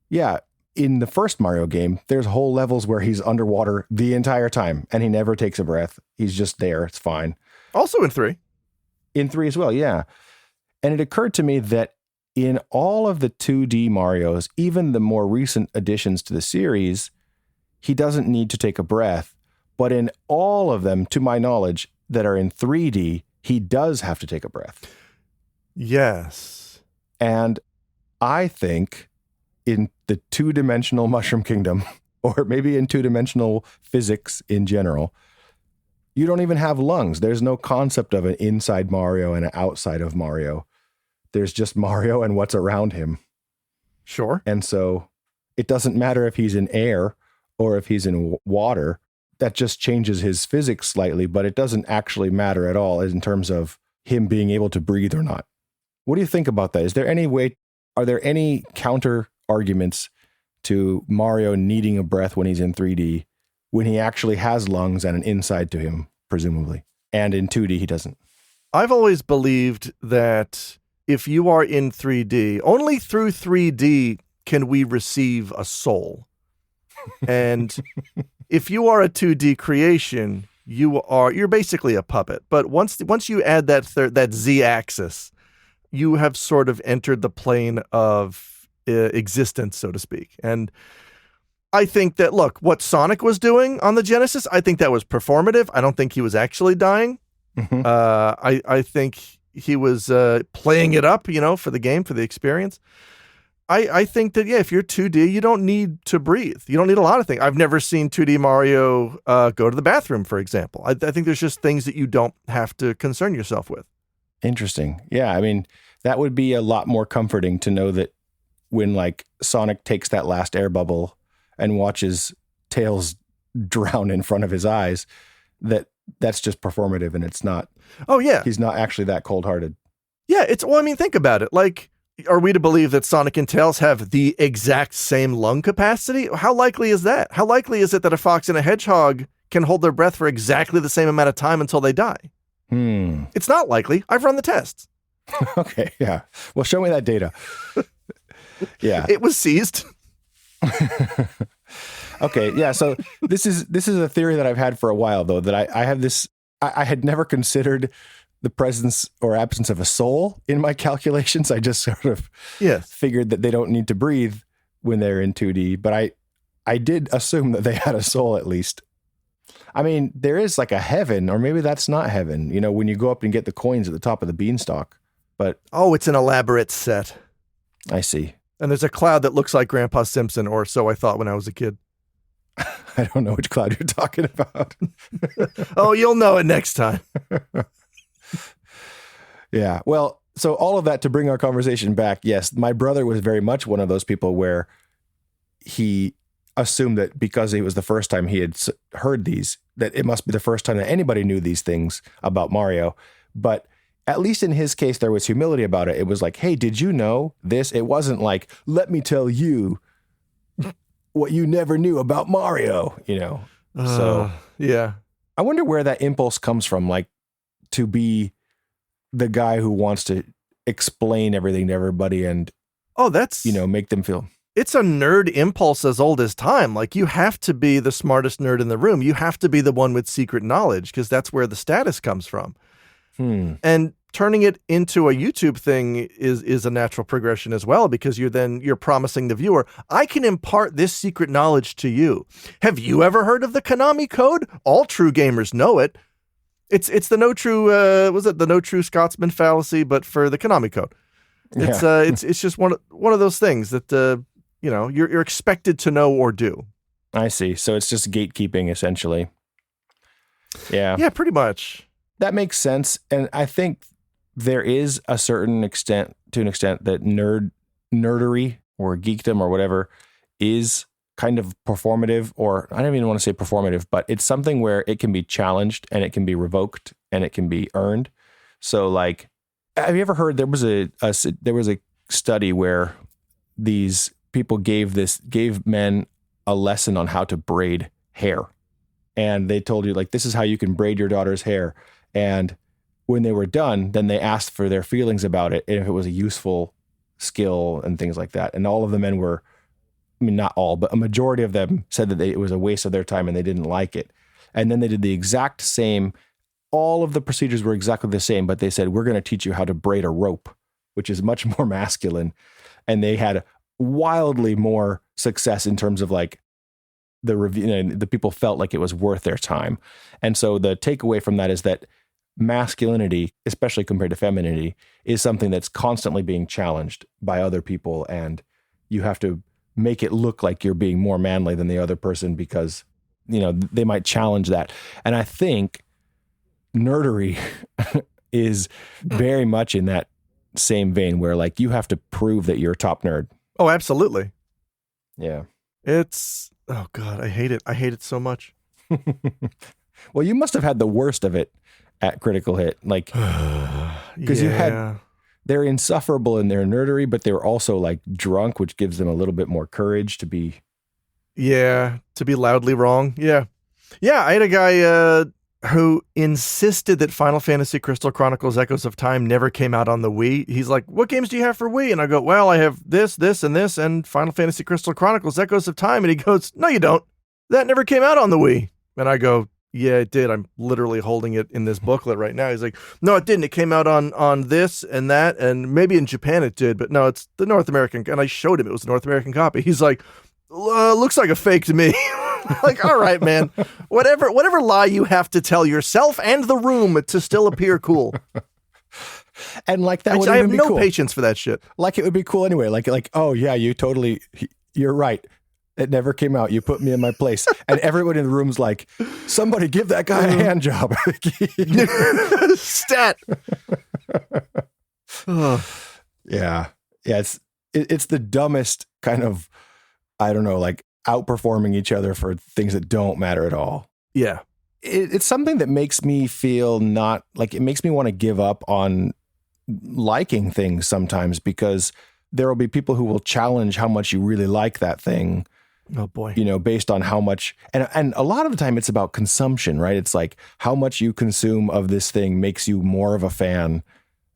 Speaker 1: yeah, in the first Mario game, there's whole levels where he's underwater the entire time and he never takes a breath. He's just there. It's fine.
Speaker 2: Also in 3.
Speaker 1: In 3 as well, yeah. And it occurred to me that in all of the 2D Marios, even the more recent additions to the series, he doesn't need to take a breath. But in all of them, to my knowledge, that are in 3D, he does have to take a breath.
Speaker 2: Yes.
Speaker 1: And I think in the two-dimensional Mushroom Kingdom, or maybe in two-dimensional physics in general, you don't even have lungs. There's no concept of an inside Mario and an outside of Mario. There's just Mario and what's around him.
Speaker 2: Sure.
Speaker 1: And so it doesn't matter if he's in air or if he's in water. That just changes his physics slightly, but it doesn't actually matter at all in terms of him being able to breathe or not. What do you think about that? Are there any counter arguments to Mario needing a breath when he's in 3D, when he actually has lungs and an inside to him, presumably, and in 2D he doesn't?
Speaker 2: I've always believed that if you are in 3D, only through 3D can we receive a soul. And if you are a 2D creation, you're basically a puppet. But once you add that Z-axis, you have sort of entered the plane of existence, so to speak. And I think that, look, what Sonic was doing on the Genesis, I think that was performative. I don't think he was actually dying.
Speaker 1: Mm-hmm.
Speaker 2: I think he was playing it up, for the game, for the experience. I think that, yeah, if you're 2D, you don't need to breathe. You don't need a lot of things. I've never seen 2D Mario go to the bathroom, for example. I think there's just things that you don't have to concern yourself with.
Speaker 1: Interesting. Yeah, I mean, that would be a lot more comforting to know that when, like, Sonic takes that last air bubble and watches Tails drown in front of his eyes, that's just performative and it's not.
Speaker 2: Oh, yeah.
Speaker 1: He's not actually that cold-hearted.
Speaker 2: Yeah, think about it. Like, are we to believe that Sonic and Tails have the exact same lung capacity? How likely is that? How likely is it that a fox and a hedgehog can hold their breath for exactly the same amount of time until they die? It's not likely. I've run the tests.
Speaker 1: Okay, yeah. Well, show me that data. Yeah.
Speaker 2: It was seized.
Speaker 1: Okay. Yeah. So this is a theory that I've had for a while, though, that I have this. I had never considered the presence or absence of a soul in my calculations. I just sort of figured that they don't need to breathe when they're in 2D. But I did assume that they had a soul at least. I mean, there is like a heaven, or maybe that's not heaven, you know, when you go up and get the coins at the top of the beanstalk. But
Speaker 2: it's an elaborate set.
Speaker 1: I see.
Speaker 2: And there's a cloud that looks like Grandpa Simpson, or so I thought when I was a kid.
Speaker 1: I don't know which cloud you're talking about.
Speaker 2: Oh, you'll know it next time.
Speaker 1: Yeah. Well, so all of that to bring our conversation back. Yes, my brother was very much one of those people where he assumed that because it was the first time he had heard these, that it must be the first time that anybody knew these things about Mario. But at least in his case, there was humility about it. It was like, hey, did you know this? It wasn't like, let me tell you what you never knew about Mario, you know? So
Speaker 2: yeah.
Speaker 1: I wonder where that impulse comes from, like to be the guy who wants to explain everything to everybody and,
Speaker 2: that's,
Speaker 1: you know, make them feel.
Speaker 2: It's a nerd impulse as old as time. Like, you have to be the smartest nerd in the room. You have to be the one with secret knowledge, because that's where the status comes from. And turning it into a YouTube thing is a natural progression as well, because you're promising the viewer, I can impart this secret knowledge to you. Have you ever heard of the Konami code? All true gamers know it. It's the no true the no true Scotsman fallacy, but for the Konami code. It's just one of those things that you're expected to know or do.
Speaker 1: I see. So it's just gatekeeping essentially. Yeah.
Speaker 2: Yeah, pretty much.
Speaker 1: That makes sense. And I think there is to an extent that nerdery or geekdom or whatever is kind of performative, or I don't even want to say performative, but it's something where it can be challenged and it can be revoked and it can be earned. So like, have you ever heard there was a study where these people gave men a lesson on how to braid hair, and they told you like, this is how you can braid your daughter's hair. And when they were done, then they asked for their feelings about it and if it was a useful skill and things like that. And all of the men were, I mean, not all, but a majority of them said that it was a waste of their time and they didn't like it. And then they did the exact same. All of the procedures were exactly the same, but they said, we're going to teach you how to braid a rope, which is much more masculine. And they had wildly more success in terms of like the review, the people felt like it was worth their time. And so the takeaway from that is that masculinity, especially compared to femininity, is something that's constantly being challenged by other people. And you have to make it look like you're being more manly than the other person because, they might challenge that. And I think nerdery is very much in that same vein where like you have to prove that you're a top nerd.
Speaker 2: Oh, absolutely.
Speaker 1: Yeah.
Speaker 2: Oh God, I hate it. I hate it so much.
Speaker 1: Well, you must have had the worst of it at Critical Hit. Like, because they're insufferable in their nerdery, but they were also like drunk, which gives them a little bit more courage to be.
Speaker 2: Yeah. To be loudly wrong. Yeah. Yeah. I had a guy, who insisted that Final Fantasy Crystal Chronicles Echoes of Time never came out on the Wii. He's like, what games do you have for Wii? And I go, well, I have this, and this, and Final Fantasy Crystal Chronicles Echoes of Time. And he goes, no, you don't. That never came out on the Wii. And I go, yeah, it did. I'm literally holding it in this booklet right now. He's like, no, it didn't. It came out on this and that, and maybe in Japan it did, but no, it's the North American. And I showed him it was the North American copy. He's like, looks like a fake to me. Like, all right, man, whatever lie you have to tell yourself and the room to still appear cool.
Speaker 1: And like that would
Speaker 2: I have
Speaker 1: be
Speaker 2: no
Speaker 1: cool.
Speaker 2: patience for that shit.
Speaker 1: Like it would be cool anyway. Like, oh yeah, you're right. It never came out. You put me in my place. And everyone in the room's like, somebody give that guy a hand job.
Speaker 2: Stat.
Speaker 1: Yeah. Yeah. It's the dumbest kind of, I don't know, like outperforming each other for things that don't matter at all.
Speaker 2: Yeah.
Speaker 1: It's something that makes me feel not like, it makes me want to give up on liking things sometimes, because there will be people who will challenge how much you really like that thing.
Speaker 2: Oh boy.
Speaker 1: Based on how much, and a lot of the time it's about consumption, right? It's like how much you consume of this thing makes you more of a fan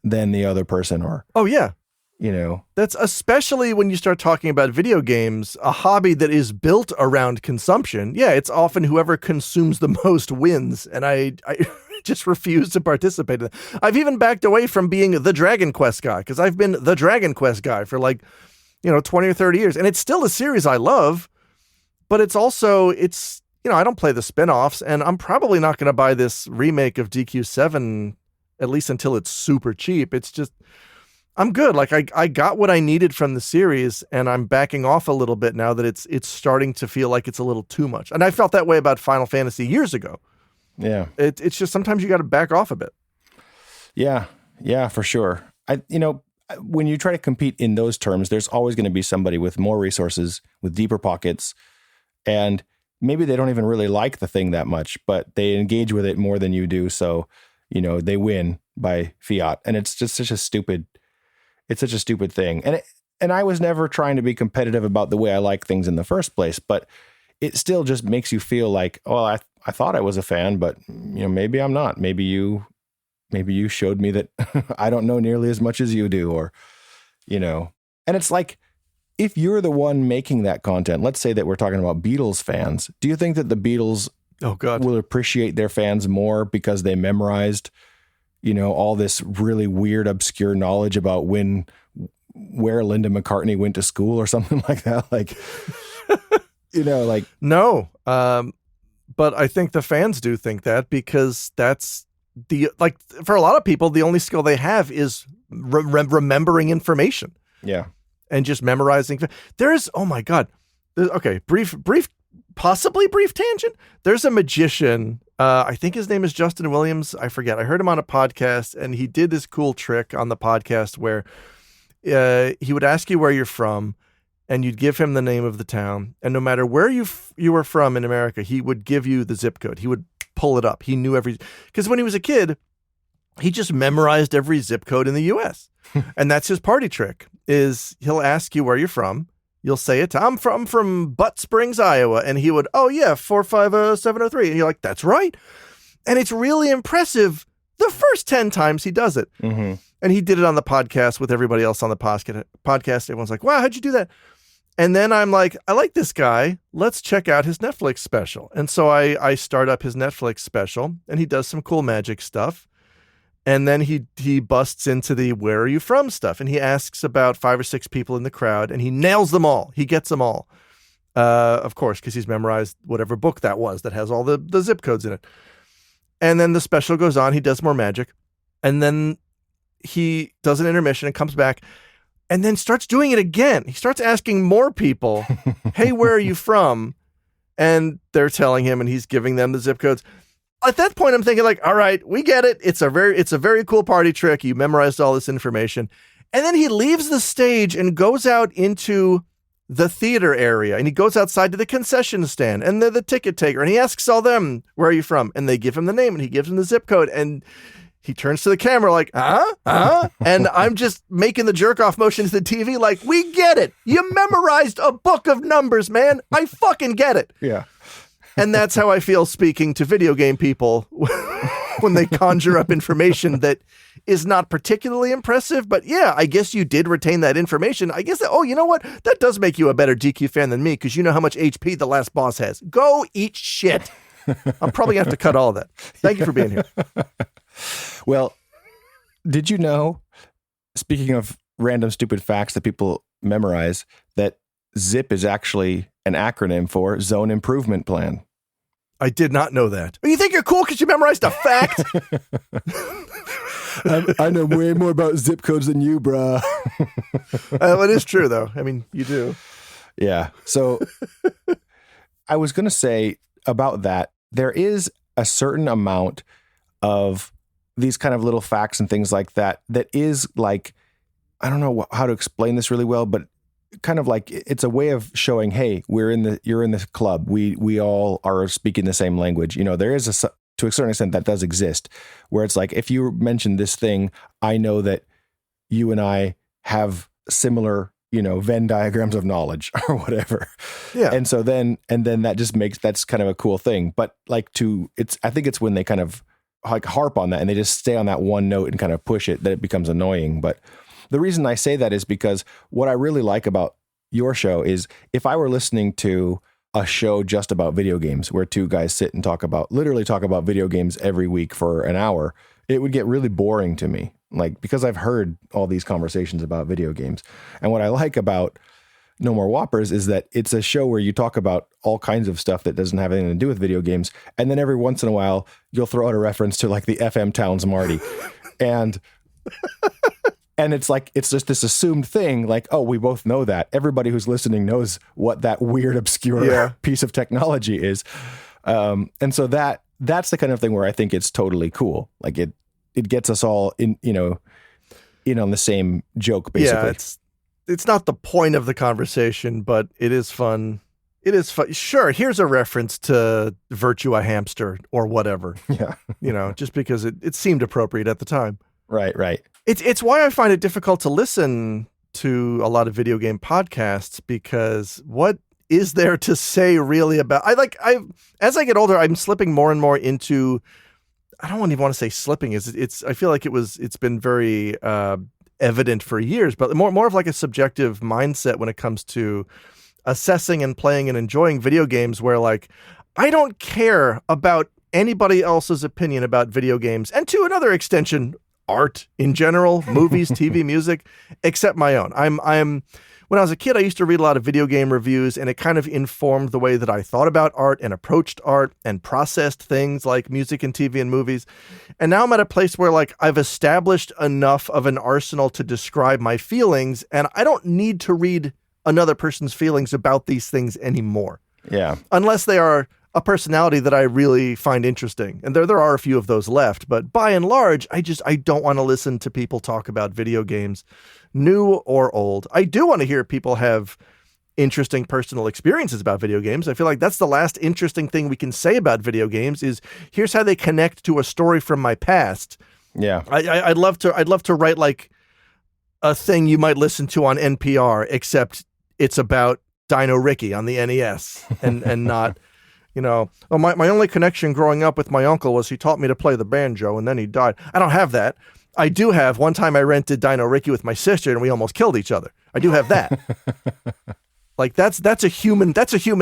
Speaker 1: than the other person, or.
Speaker 2: Oh yeah.
Speaker 1: you know.
Speaker 2: That's especially when you start talking about video games, a hobby that is built around consumption. Yeah, it's often whoever consumes the most wins. And I just refuse to participate in that. I've even backed away from being the Dragon Quest guy because I've been the Dragon Quest guy for 20 or 30 years. And it's still a series I love, but it's I don't play the spinoffs, and I'm probably not going to buy this remake of DQ7 at least until it's super cheap. It's just, I'm good. Like I got what I needed from the series, and I'm backing off a little bit now that it's starting to feel like it's a little too much. And I felt that way about Final Fantasy years ago.
Speaker 1: Yeah.
Speaker 2: It's just sometimes you got to back off a bit.
Speaker 1: Yeah. Yeah, for sure. When you try to compete in those terms, there's always going to be somebody with more resources, with deeper pockets, and maybe they don't even really like the thing that much, but they engage with it more than you do. So, they win by fiat. And it's just such a stupid thing. And I was never trying to be competitive about the way I like things in the first place, but it still just makes you feel like, oh, I thought I was a fan, but maybe I'm not. Maybe you showed me that I don't know nearly as much as you do, or, and it's like, if you're the one making that content, let's say that we're talking about Beatles fans, do you think that the Beatles will appreciate their fans more because they memorized, all this really weird, obscure knowledge about where Linda McCartney went to school or something like that? Like,
Speaker 2: no. But I think the fans do think that because that's for a lot of people, the only skill they have is remembering information.
Speaker 1: Yeah.
Speaker 2: And just memorizing. Oh my God. Okay. Possibly brief tangent. There's a magician. I think his name is Justin Williams. I forget. I heard him on a podcast, and he did this cool trick on the podcast where he would ask you where you're from, and you'd give him the name of the town. And no matter where you were from in America, he would give you the zip code. He would pull it up. He knew because when he was a kid, he just memorized every zip code in the U.S. And that's his party trick, is he'll ask you where you're from. You'll say it. I'm from Butt Springs, Iowa. And he would, 45703. And you're like, that's right. And it's really impressive the first 10 times he does it.
Speaker 1: Mm-hmm.
Speaker 2: And he did it on the podcast with everybody else on the podcast. Everyone's like, wow, how'd you do that? And then I'm like, I like this guy. Let's check out his Netflix special. And so I start up his Netflix special, and he does some cool magic stuff. And then he busts into the where are you from stuff. And he asks about 5 or 6 people in the crowd, and he nails them all. He gets them all. Of course, because he's memorized whatever book that was that has all the zip codes in it. And then the special goes on. He does more magic. And then he does an intermission and comes back and then starts doing it again. He starts asking more people, hey, where are you from? And they're telling him, and he's giving them the zip codes. At that point, I'm thinking like, all right, we get it. It's a very cool party trick. You memorized all this information. And then he leaves the stage and goes out into the theater area, and he goes outside to the concession stand and the ticket taker, and he asks all them, where are you from? And they give him the name, and he gives him the zip code, and he turns to the camera like, and I'm just making the jerk off motion to the TV like, we get it. You memorized a book of numbers, man. I fucking get it.
Speaker 1: Yeah.
Speaker 2: And that's how I feel speaking to video game people when they conjure up information that is not particularly impressive. But yeah, I guess you did retain that information. I guess, you know what? That does make you a better DQ fan than me, because you know how much HP the last boss has. Go eat shit. I'm probably going to have to cut all of that. Thank you for being here.
Speaker 1: Well, did you know, speaking of random stupid facts that people memorize, that ZIP is actually an acronym for Zone Improvement Plan?
Speaker 2: I did not know that. You think you're cool because you memorized a fact?
Speaker 1: I know way more about zip codes than you, bruh.
Speaker 2: It is true, though. I mean, you do.
Speaker 1: Yeah. So I was going to say about that, there is a certain amount of these kind of little facts and things like that is like, I don't know how to explain this really well, but kind of like it's a way of showing, hey, you're in the club. We all are speaking the same language. There is to a certain extent that does exist, where it's like, if you mention this thing, I know that you and I have similar, Venn diagrams of knowledge or whatever.
Speaker 2: Yeah.
Speaker 1: And so then that just that's kind of a cool thing. But like I think it's when they kind of like harp on that and they just stay on that one note and kind of push it that it becomes annoying. But the reason I say that is because what I really like about your show is if I were listening to a show just about video games where two guys sit and literally talk about video games every week for an hour, it would get really boring to me. Like, because I've heard all these conversations about video games. And what I like about No More Whoppers is that it's a show where you talk about all kinds of stuff that doesn't have anything to do with video games. And then every once in a while, you'll throw out a reference to like the FM Towns Marty. and it's like, it's just this assumed thing. Like, oh, we both know that. Everybody who's listening knows what that weird, obscure piece of technology is. And so that's the kind of thing where I think it's totally cool. Like it gets us all in on the same joke, basically.
Speaker 2: Yeah, it's not the point of the conversation, but it is fun. It is fun. Sure, here's a reference to Virtua Hamster or whatever.
Speaker 1: Yeah.
Speaker 2: Just because it seemed appropriate at the time.
Speaker 1: Right.
Speaker 2: It's why I find it difficult to listen to a lot of video game podcasts, because what is there to say really about as I get older, I'm slipping more and more into, I don't even want to say slipping, I feel like it's been very evident for years, but more of like a subjective mindset when it comes to assessing and playing and enjoying video games, where like I don't care about anybody else's opinion about video games, and to another extension, art in general, movies, TV, music, except my own. When I was a kid, I used to read a lot of video game reviews, and it kind of informed the way that I thought about art and approached art and processed things like music and TV and movies. And now I'm at a place where like I've established enough of an arsenal to describe my feelings, and I don't need to read another person's feelings about these things anymore.
Speaker 1: Yeah.
Speaker 2: Unless they are a personality that I really find interesting. And there are a few of those left, but by and large, I don't want to listen to people talk about video games, new or old. I do want to hear people have interesting personal experiences about video games. I feel like that's the last interesting thing we can say about video games is here's how they connect to a story from my past.
Speaker 1: Yeah.
Speaker 2: I'd love to write like a thing you might listen to on NPR, except it's about Dino Ricky on the NES and not, my only connection growing up with my uncle was he taught me to play the banjo and then he died. I don't have that. I do have, one time I rented Dino Ricky with my sister and we almost killed each other. I do have that. Like that's a human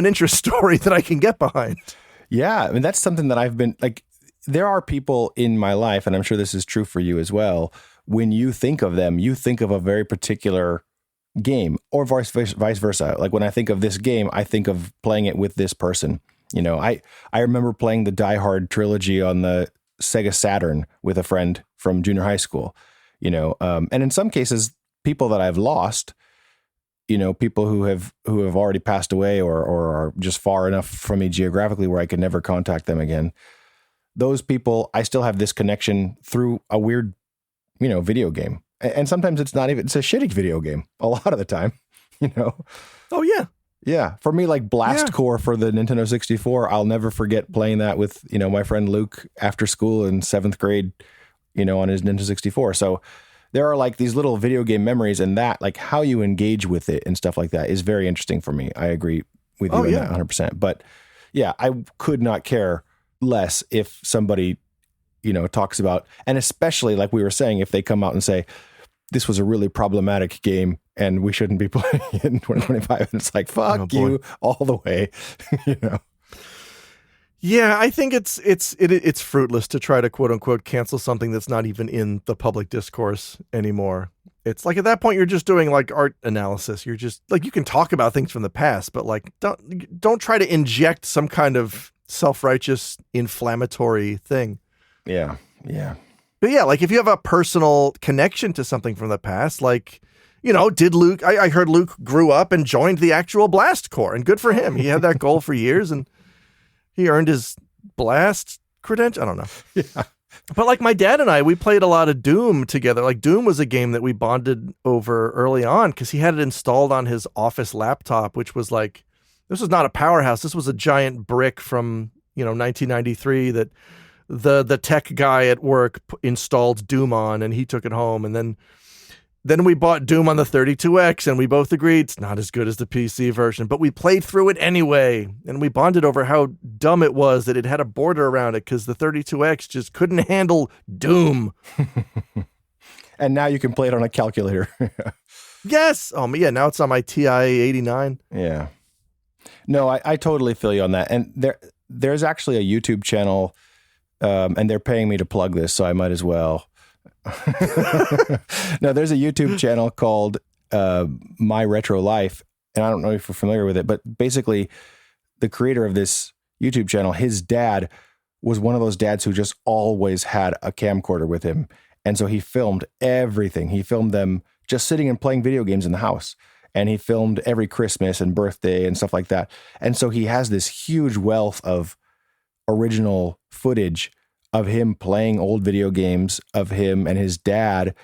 Speaker 2: interest story that I can get behind.
Speaker 1: Yeah. I mean, that's something that I've been like, there are people in my life, and I'm sure this is true for you as well. When you think of them, you think of a very particular game, or vice versa. Like when I think of this game, I think of playing it with this person. I remember playing the Die Hard trilogy on the Sega Saturn with a friend from junior high school, and in some cases, people that I've lost, people who have already passed away or are just far enough from me geographically where I could never contact them again. Those people, I still have this connection through a weird, video game. And sometimes it's a shitty video game a lot of the time,
Speaker 2: Oh yeah.
Speaker 1: Yeah. For me, like Blast Core for the Nintendo 64, I'll never forget playing that with, my friend Luke after school in 7th grade, on his Nintendo 64. So there are like these little video game memories, and that, like how you engage with it and stuff like that is very interesting for me. I agree with you on that 100%. But yeah, I could not care less if somebody, talks about, and especially like we were saying, if they come out and say, this was a really problematic game and we shouldn't be playing it in 2025. And it's like, fuck you all the way,
Speaker 2: Yeah, I think it's fruitless to try to quote unquote cancel something that's not even in the public discourse anymore. It's like at that point you're just doing like art analysis. You're just like, you can talk about things from the past, but like don't try to inject some kind of self-righteous inflammatory thing.
Speaker 1: Yeah.
Speaker 2: But yeah, like if you have a personal connection to something from the past, like, did Luke, I heard Luke grew up and joined the actual Blast Corps, and good for him. He had that goal for years and he earned his Blast credential. I don't know.
Speaker 1: Yeah.
Speaker 2: But like my dad and I, we played a lot of Doom together. Like Doom was a game that we bonded over early on because he had it installed on his office laptop, which was like, this was not a powerhouse. This was a giant brick from, 1993 that the tech guy at work installed Doom on, and he took it home. And then we bought Doom on the 32X, and we both agreed it's not as good as the PC version, but we played through it anyway. And we bonded over how dumb it was that it had a border around it because the 32X just couldn't handle Doom.
Speaker 1: And now you can play it on a calculator.
Speaker 2: Yes. Oh, yeah. Now it's on my TI 89.
Speaker 1: Yeah. No, I totally feel you on that. And there's actually a YouTube channel, and they're paying me to plug this, so I might as well. No, there's a YouTube channel called My Retro Life, and I don't know if you're familiar with it, but basically the creator of this YouTube channel, his dad was one of those dads who just always had a camcorder with him. And so he filmed everything. He filmed them just sitting and playing video games in the house. And he filmed every Christmas and birthday and stuff like that. And so he has this huge wealth of original footage of him playing old video games, of him and his dad,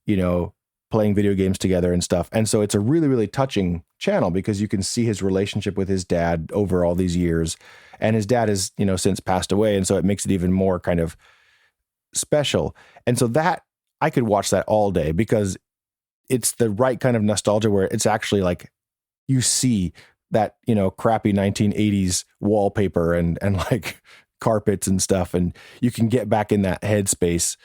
Speaker 1: playing video games together and stuff. And so it's a really, really touching channel because you can see his relationship with his dad over all these years. And his dad has, since passed away. And so it makes it even more kind of special. And so that I could watch that all day because it's the right kind of nostalgia where it's actually like you see that, crappy 1980s wallpaper and like carpets and stuff. And you can get back in that headspace.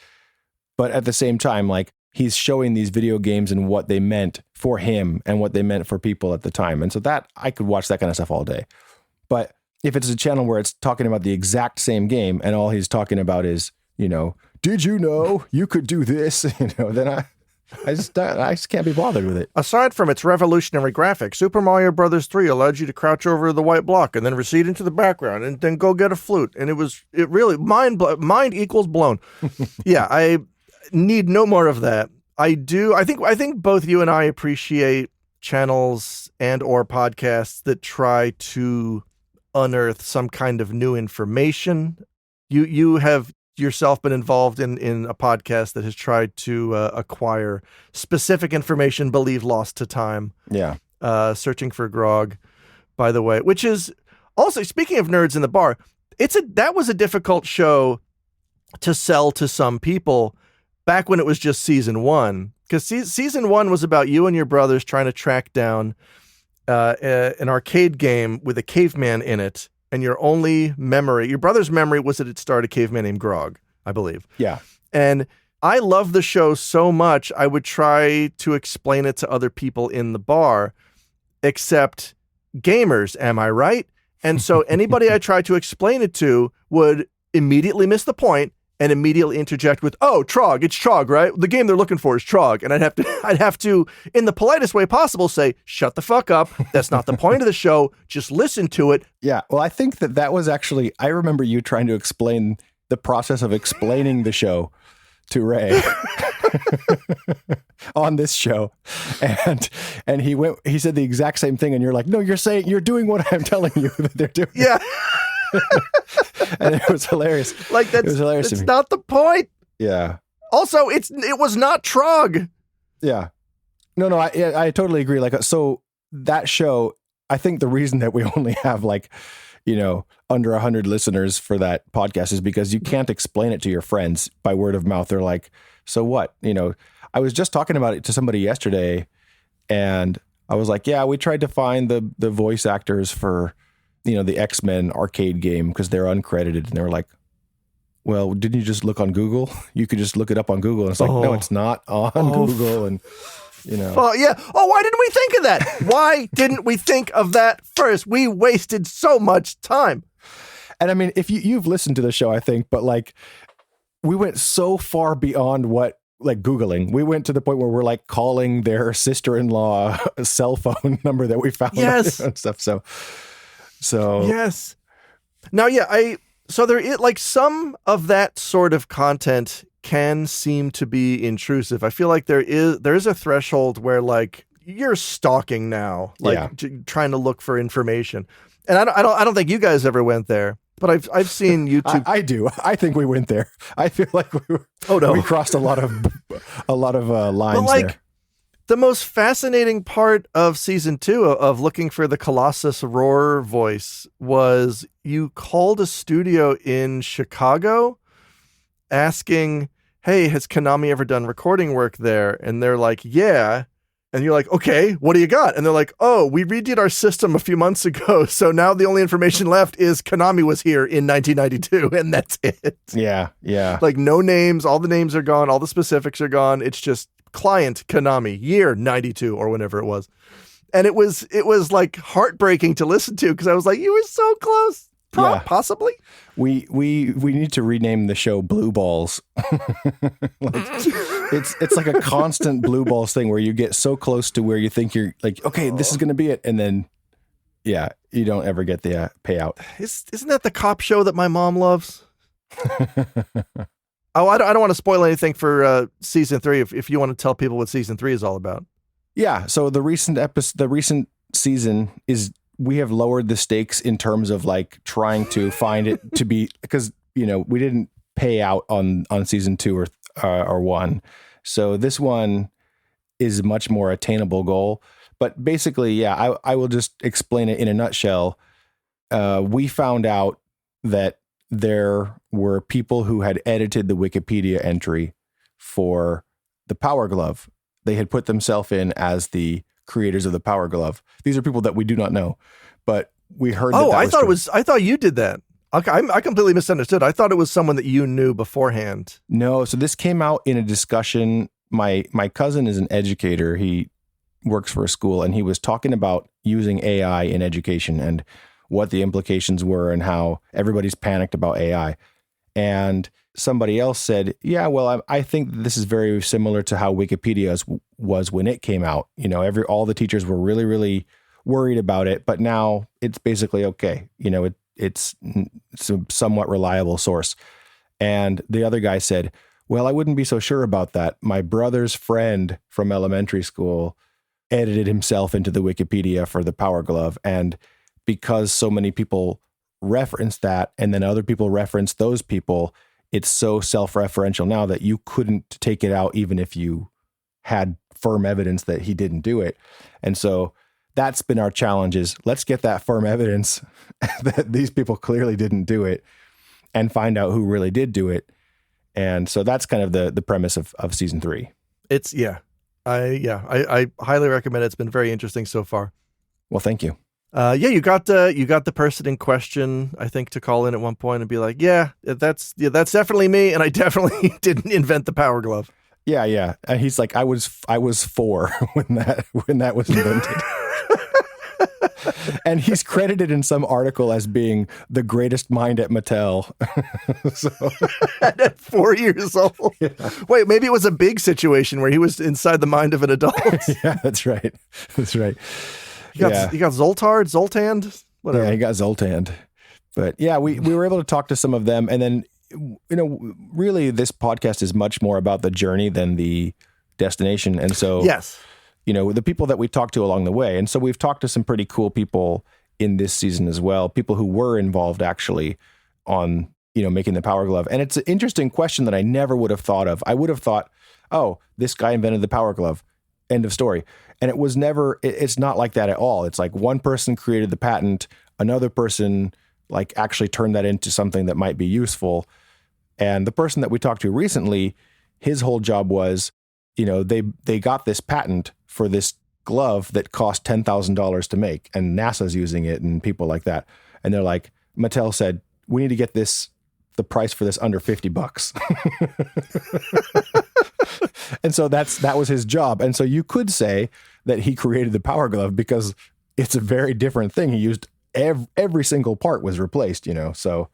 Speaker 1: But at the same time, like he's showing these video games and what they meant for him and what they meant for people at the time. And so that I could watch that kind of stuff all day. But if it's a channel where it's talking about the exact same game and all he's talking about is, did you know you could do this? Then I just can't be bothered with it.
Speaker 2: Aside from its revolutionary graphics, Super Mario Brothers 3 allowed you to crouch over the white block and then recede into the background and then go get a flute. And it really mind equals blown. Yeah, I need no more of that. I think both you and I appreciate channels and or podcasts that try to unearth some kind of new information. You have yourself been involved in a podcast that has tried to acquire specific information believed lost to time.
Speaker 1: Yeah.
Speaker 2: Searching for Grog, by the way, which is also, speaking of Nerds in the Bar, that was a difficult show to sell to some people back when it was just season 1. Because season 1 was about you and your brothers trying to track down an arcade game with a caveman in it. And your brother's memory was that it starred a caveman named Grog, I believe.
Speaker 1: Yeah.
Speaker 2: And I love the show so much, I would try to explain it to other people in the bar, except gamers, am I right? And so anybody I tried to explain it to would immediately miss the point and immediately interject with, "Oh, Trog, it's Trog, right? The game they're looking for is Trog." And I'd have to, in the politest way possible, say, "Shut the fuck up. That's not the point of the show. Just listen to it."
Speaker 1: Yeah. Well, I think that was actually, I remember you trying to explain the process of explaining the show to Ray on this show. And he said the exact same thing. And you're like, "No, you're doing what I'm telling you that they're doing."
Speaker 2: Yeah.
Speaker 1: And it was hilarious.
Speaker 2: Like that's not the point.
Speaker 1: Yeah.
Speaker 2: Also, it was not Trog.
Speaker 1: Yeah. No, I totally agree. Like, so that show, I think the reason that we only have under 100 listeners for that podcast is because you can't explain it to your friends by word of mouth. They're like, "So what?" I was just talking about it to somebody yesterday and I was like, "Yeah, we tried to find the voice actors for the X-Men arcade game because they're uncredited." And they were like, "Well, didn't you just look on Google? You could just look it up on Google." And it's like, "No, it's not on Google." And,
Speaker 2: yeah. Oh, why didn't we think of that? Why didn't we think of that first? We wasted so much time.
Speaker 1: And I mean, if you've listened to the show, I think, but like we went so far beyond what like Googling. We went to the point where we're like calling their sister-in-law a cell phone number that we found.
Speaker 2: Yes.
Speaker 1: And stuff. So
Speaker 2: yes. Now, yeah, so there is like some of that sort of content can seem to be intrusive. I feel like there is a threshold where like you're stalking now, like trying to look for information. And I don't think you guys ever went there, but I've seen YouTube.
Speaker 1: I do. I think we went there. I feel like we crossed a lot of lines. But like, there.
Speaker 2: The most fascinating part of season 2 of looking for the Colossus Roar voice was you called a studio in Chicago asking, "Hey, has Konami ever done recording work there?" And they're like, "Yeah." And you're like, okay, what do you got? And they're like, oh, we redid our system a few months ago. So now the only information left is Konami was here in 1992. And that's it.
Speaker 1: Yeah. Yeah.
Speaker 2: Like no names. All the names are gone. All the specifics are gone. It's just client Konami, year 92 or whenever it was. And it was like heartbreaking to listen to because I was like, you were so close. Possibly.
Speaker 1: We need to rename the show Blue Balls. It's like a constant blue balls thing where you get so close to where you think you're like, okay, this is going to be it. And then, yeah, you don't ever get the payout.
Speaker 2: Isn't that the cop show that my mom loves? Oh, I don't want to spoil anything for season 3. If you want to tell people what season 3 is all about.
Speaker 1: Yeah. So the recent season is, we have lowered the stakes in terms of like trying to find it to be, because, we didn't pay out on season 2 or 1. So this one is much more attainable goal. But basically, yeah, I will just explain it in a nutshell. We found out that there were people who had edited the Wikipedia entry for the Power Glove. They had put themselves in as the creators of the Power Glove. These are people that we do not know, but we heard.
Speaker 2: Oh,
Speaker 1: I
Speaker 2: thought you did that. Okay, I completely misunderstood. I thought it was someone that you knew beforehand.
Speaker 1: No, so this came out in a discussion. My cousin is an educator. He works for a school, and he was talking about using AI in education and what the implications were and how everybody's panicked about AI. And somebody else said, yeah, well, I think this is very similar to how Wikipedia was when it came out. All the teachers were really, really worried about it, but now it's basically okay. It's a somewhat reliable source. And the other guy said, well, I wouldn't be so sure about that. My brother's friend from elementary school edited himself into the Wikipedia for the Power Glove. And because so many people reference that, and then other people reference those people, it's so self-referential now that you couldn't take it out even if you had firm evidence that he didn't do it. And so that's been our challenge, is let's get that firm evidence that these people clearly didn't do it and find out who really did do it. And so that's kind of the premise of season 3.
Speaker 2: I highly recommend it. It's been very interesting so far.
Speaker 1: Well, thank you.
Speaker 2: You got the person in question, I think, to call in at one point and be like, that's definitely me, and I definitely didn't invent the Power Glove.
Speaker 1: Yeah. And he's like, I was 4 when that was invented. And he's credited in some article as being the greatest mind at Mattel.
Speaker 2: At 4 years old. Yeah. Wait, maybe it was a big situation where he was inside the mind of an adult.
Speaker 1: Yeah, that's right.
Speaker 2: You got Zoltand, whatever.
Speaker 1: Yeah, he got Zoltand. But yeah, we were able to talk to some of them. And then, really this podcast is much more about the journey than the destination. And so,
Speaker 2: yes,
Speaker 1: the people that we talked to along the way. And so we've talked to some pretty cool people in this season as well. People who were involved actually on, making the Power Glove. And it's an interesting question that I never would have thought of. I would have thought, oh, this guy invented the Power Glove. End of story. And it was never, it's not like that at all. It's like one person created the patent, another person like actually turned that into something that might be useful. And the person that we talked to recently, his whole job was, they got this patent for this glove that cost $10,000 to make, and NASA's using it and people like that. And they're like, Mattel said, we need to get the price for this under $50. And so that was his job. And so you could say that he created the Power Glove because it's a very different thing. He used every single part was replaced, So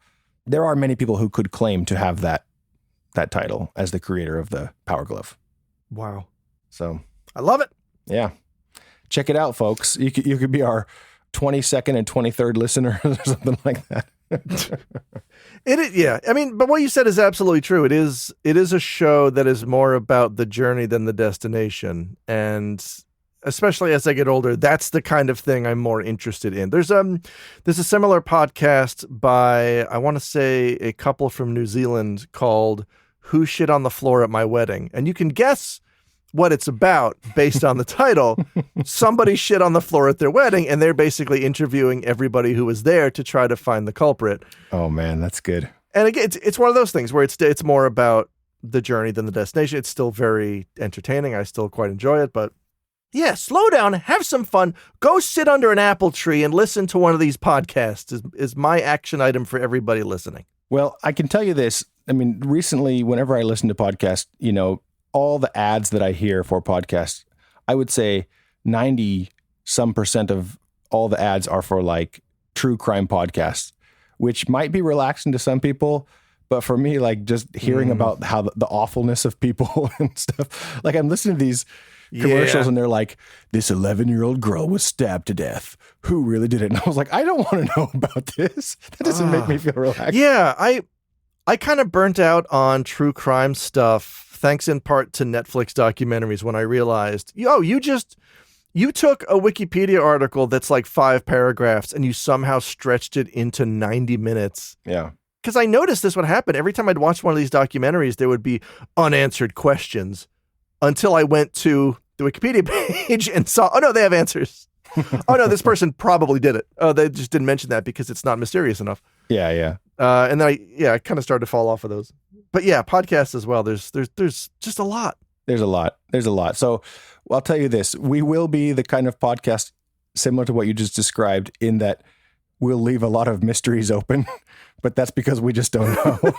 Speaker 1: there are many people who could claim to have that title as the creator of the Power Glove.
Speaker 2: Wow.
Speaker 1: So
Speaker 2: I love it.
Speaker 1: Yeah. Check it out, folks. You could be our 22nd and 23rd listener or something like that.
Speaker 2: It is, yeah. I mean, but what you said is absolutely true. It is a show that is more about the journey than the destination. And especially as I get older, that's the kind of thing I'm more interested in. There's a similar podcast by, I want to say, a couple from New Zealand called Who Shit on the Floor at My Wedding? And you can guess what it's about based on the title. Somebody shit on the floor at their wedding, and they're basically interviewing everybody who was there to try to find the culprit.
Speaker 1: Oh man, that's good.
Speaker 2: And again, it's one of those things where it's more about the journey than the destination. It's still very entertaining. I still quite enjoy it, but Yeah, slow down, have some fun, go sit under an apple tree and listen to one of these podcasts is my action item for everybody listening.
Speaker 1: Well, I can tell you this. I mean, recently, whenever I listen to podcasts, all the ads that I hear for podcasts, I would say 90% of all the ads are for like true crime podcasts, which might be relaxing to some people. But for me, like just hearing about how the awfulness of people and stuff, like I'm listening to these commercials and they're like, this 11-year-old girl was stabbed to death. Who really did it? And I was like, I don't want to know about this. That doesn't make me feel relaxed.
Speaker 2: Yeah, I kind of burnt out on true crime stuff, thanks in part to Netflix documentaries when I realized, you took a Wikipedia article that's like 5 paragraphs and you somehow stretched it into 90 minutes.
Speaker 1: Yeah.
Speaker 2: Because I noticed this would happen. Every time I'd watch one of these documentaries, there would be unanswered questions until I went to the Wikipedia page and saw, oh no, they have answers. Oh no, this person probably did it. Oh, they just didn't mention that because it's not mysterious enough.
Speaker 1: Yeah, yeah.
Speaker 2: And then I kind of started to fall off of those. But yeah, podcasts as well. There's just a lot.
Speaker 1: There's a lot. So I'll tell you this, we will be the kind of podcast similar to what you just described in that we'll leave a lot of mysteries open, but that's because we just don't know.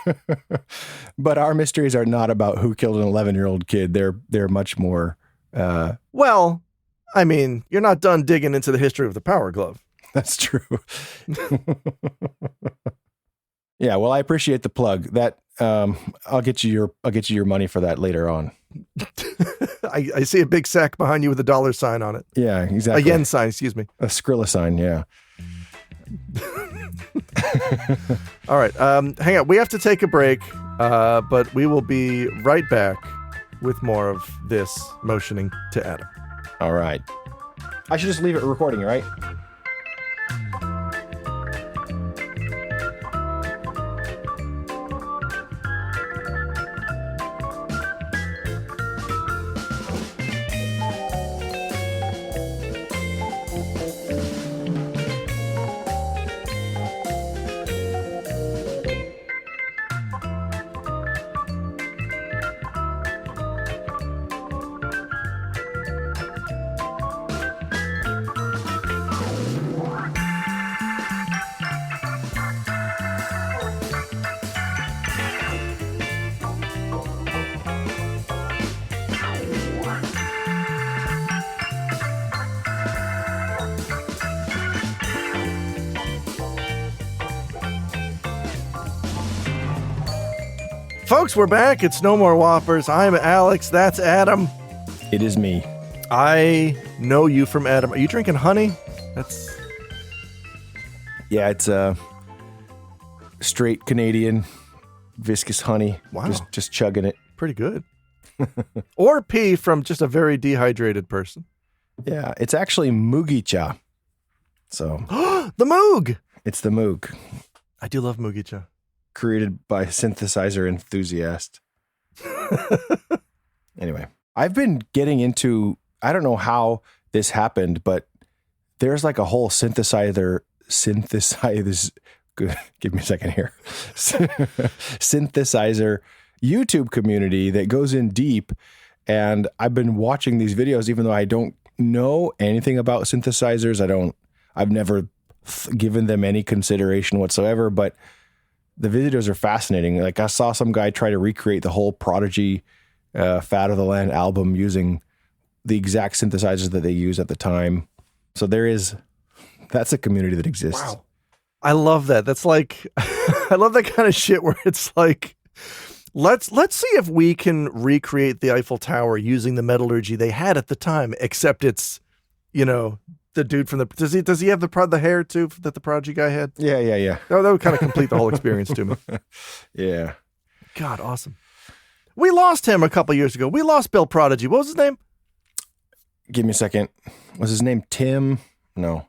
Speaker 1: But our mysteries are not about who killed an 11-year-old kid. They're much more.
Speaker 2: Well, I mean, you're not done digging into the history of the Power Glove.
Speaker 1: That's true. Yeah. Well, I appreciate the plug. That I'll get you your money for that later on.
Speaker 2: I see a big sack behind you with a $sign on it.
Speaker 1: Yeah, exactly.
Speaker 2: A yen sign, excuse me.
Speaker 1: A Skrilla sign, yeah.
Speaker 2: All right, hang on. We have to take a break, but we will be right back with more of this motioning to Adam.
Speaker 1: All right. I should just leave it recording, right? Folks, we're back. It's No More Whoppers. I'm Alex. That's Adam. It is me.
Speaker 2: I know you from Adam. Are you drinking honey?
Speaker 1: Yeah, it's straight Canadian viscous honey.
Speaker 2: Wow.
Speaker 1: Just chugging it.
Speaker 2: Pretty good. Or pee from just a very dehydrated person.
Speaker 1: Yeah, it's actually Mugicha. So
Speaker 2: the Moog.
Speaker 1: It's the Moog.
Speaker 2: I do love Mugicha.
Speaker 1: Created by synthesizer enthusiast. Anyway, I've been getting into, I don't know how this happened, but there's like a whole synthesizer, give me a second here. Synthesizer YouTube community that goes in deep. And I've been watching these videos, even though I don't know anything about synthesizers. I've never given them any consideration whatsoever, but the videos are fascinating. Like I saw some guy try to recreate the whole Prodigy Fat of the Land album using the exact synthesizers that they used at the time. So that's a community that exists.
Speaker 2: Wow. I love that. That's like, I love that kind of shit where it's like, let's see if we can recreate the Eiffel Tower using the metallurgy they had at the time, except it's, the dude from does he have the hair too that the Prodigy guy had?
Speaker 1: Yeah.
Speaker 2: That would kind of complete the whole experience to me.
Speaker 1: Yeah.
Speaker 2: God, awesome. We lost him a couple years ago. We lost Bill Prodigy. What was his name?
Speaker 1: Give me a second. Was his name Tim? No.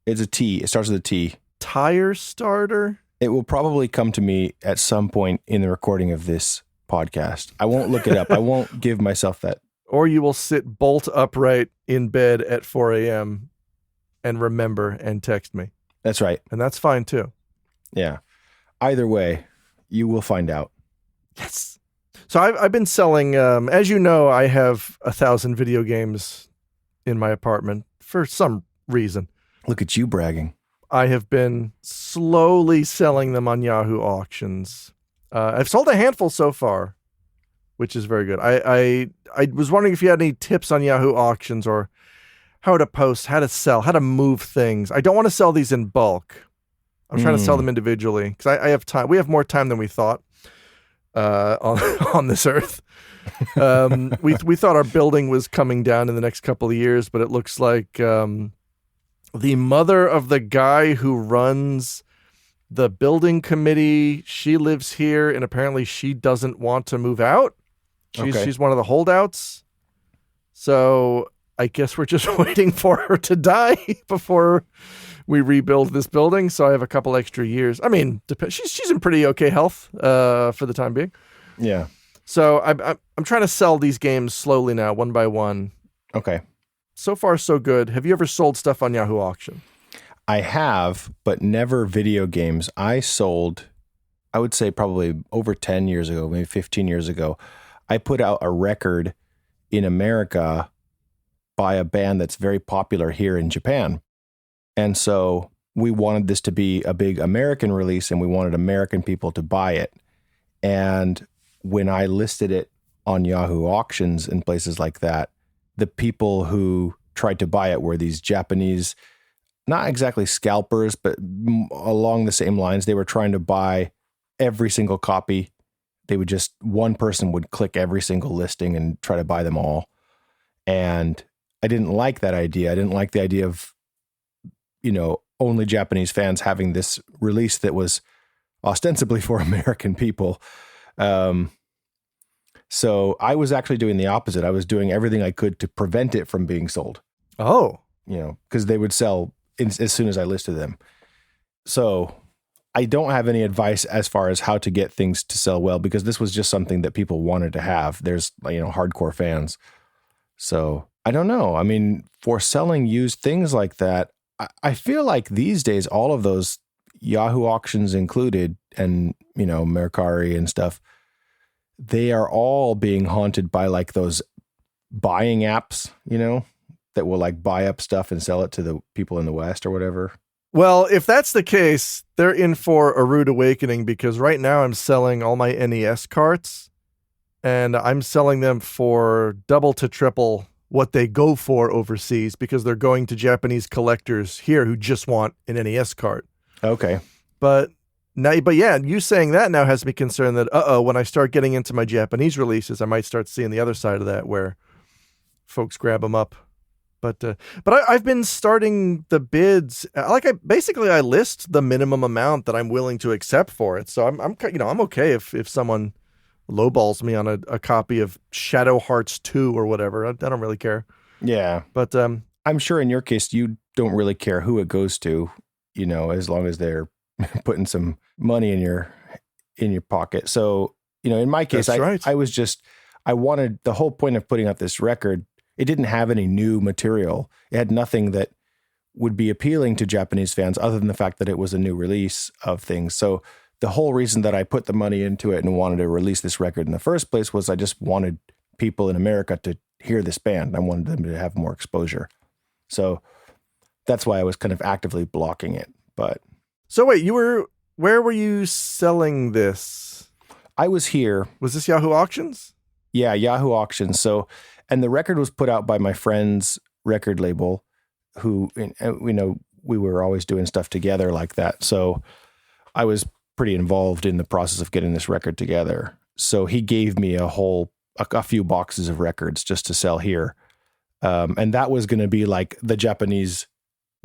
Speaker 1: It's a T. It starts with a T.
Speaker 2: Tirestarter?
Speaker 1: It will probably come to me at some point in the recording of this podcast. I won't look it up. I won't give myself that.
Speaker 2: Or you will sit bolt upright in bed at 4 a.m. and remember and text me.
Speaker 1: That's right.
Speaker 2: And that's fine too.
Speaker 1: Yeah. Either way, you will find out.
Speaker 2: Yes. So I've been selling, as you know, I have 1,000 video games in my apartment for some reason.
Speaker 1: Look at you bragging.
Speaker 2: I have been slowly selling them on Yahoo Auctions. I've sold a handful so far, which is very good. I was wondering if you had any tips on Yahoo Auctions or how to post, how to sell, how to move things. I don't want to sell these in bulk. I'm trying to sell them individually because I have time. We have more time than we thought on this earth. We thought our building was coming down in the next couple of years, but it looks like the mother of the guy who runs the building committee, she lives here, and apparently she doesn't want to move out. She's one of the holdouts. So I guess we're just waiting for her to die before we rebuild this building. So I have a couple extra years. I mean, she's in pretty okay health for the time being.
Speaker 1: Yeah.
Speaker 2: So I'm trying to sell these games slowly now, one by one.
Speaker 1: Okay.
Speaker 2: So far, so good. Have you ever sold stuff on Yahoo Auction?
Speaker 1: I have, but never video games. I sold, I would say probably over 10 years ago, maybe 15 years ago. I put out a record in America by a band that's very popular here in Japan. And so we wanted this to be a big American release and we wanted American people to buy it. And when I listed it on Yahoo Auctions and places like that, the people who tried to buy it were these Japanese, not exactly scalpers, but along the same lines. They were trying to buy every single copy. One person would click every single listing and try to buy them all. And I didn't like that idea. I didn't like the idea of, only Japanese fans having this release that was ostensibly for American people. So I was actually doing the opposite. I was doing everything I could to prevent it from being sold.
Speaker 2: Oh.
Speaker 1: Because they would sell as soon as I listed them. So I don't have any advice as far as how to get things to sell well, because this was just something that people wanted to have. There's, hardcore fans. So I don't know. I mean, for selling used things like that, I feel like these days, all of those Yahoo Auctions included and, Mercari and stuff, they are all being haunted by like those buying apps, that will like buy up stuff and sell it to the people in the West or whatever.
Speaker 2: Well, if that's the case, they're in for a rude awakening, because right now I'm selling all my NES carts and I'm selling them for double to triple what they go for overseas, because they're going to Japanese collectors here who just want an NES cart.
Speaker 1: Okay.
Speaker 2: But you saying that now has me concerned that, when I start getting into my Japanese releases, I might start seeing the other side of that where folks grab them up. But I've been starting the bids. I list the minimum amount that I'm willing to accept for it. So I'm okay if someone lowballs me on a copy of Shadow Hearts 2 or whatever. I don't really care.
Speaker 1: Yeah.
Speaker 2: But
Speaker 1: I'm sure in your case, you don't really care who it goes to, as long as they're putting some money in your pocket. So, in my case, I wanted, the whole point of putting out this record, it didn't have any new material. It had nothing that would be appealing to Japanese fans other than the fact that it was a new release of things. So the whole reason that I put the money into it and wanted to release this record in the first place was I just wanted people in America to hear this band. I wanted them to have more exposure. So that's why I was kind of actively blocking it. But
Speaker 2: so wait, where were you selling this?
Speaker 1: I was here.
Speaker 2: Was this Yahoo Auctions?
Speaker 1: Yeah, Yahoo Auctions. So, and the record was put out by my friend's record label, who, we were always doing stuff together like that. So I was pretty involved in the process of getting this record together. So he gave me a few boxes of records just to sell here. And that was going to be like the Japanese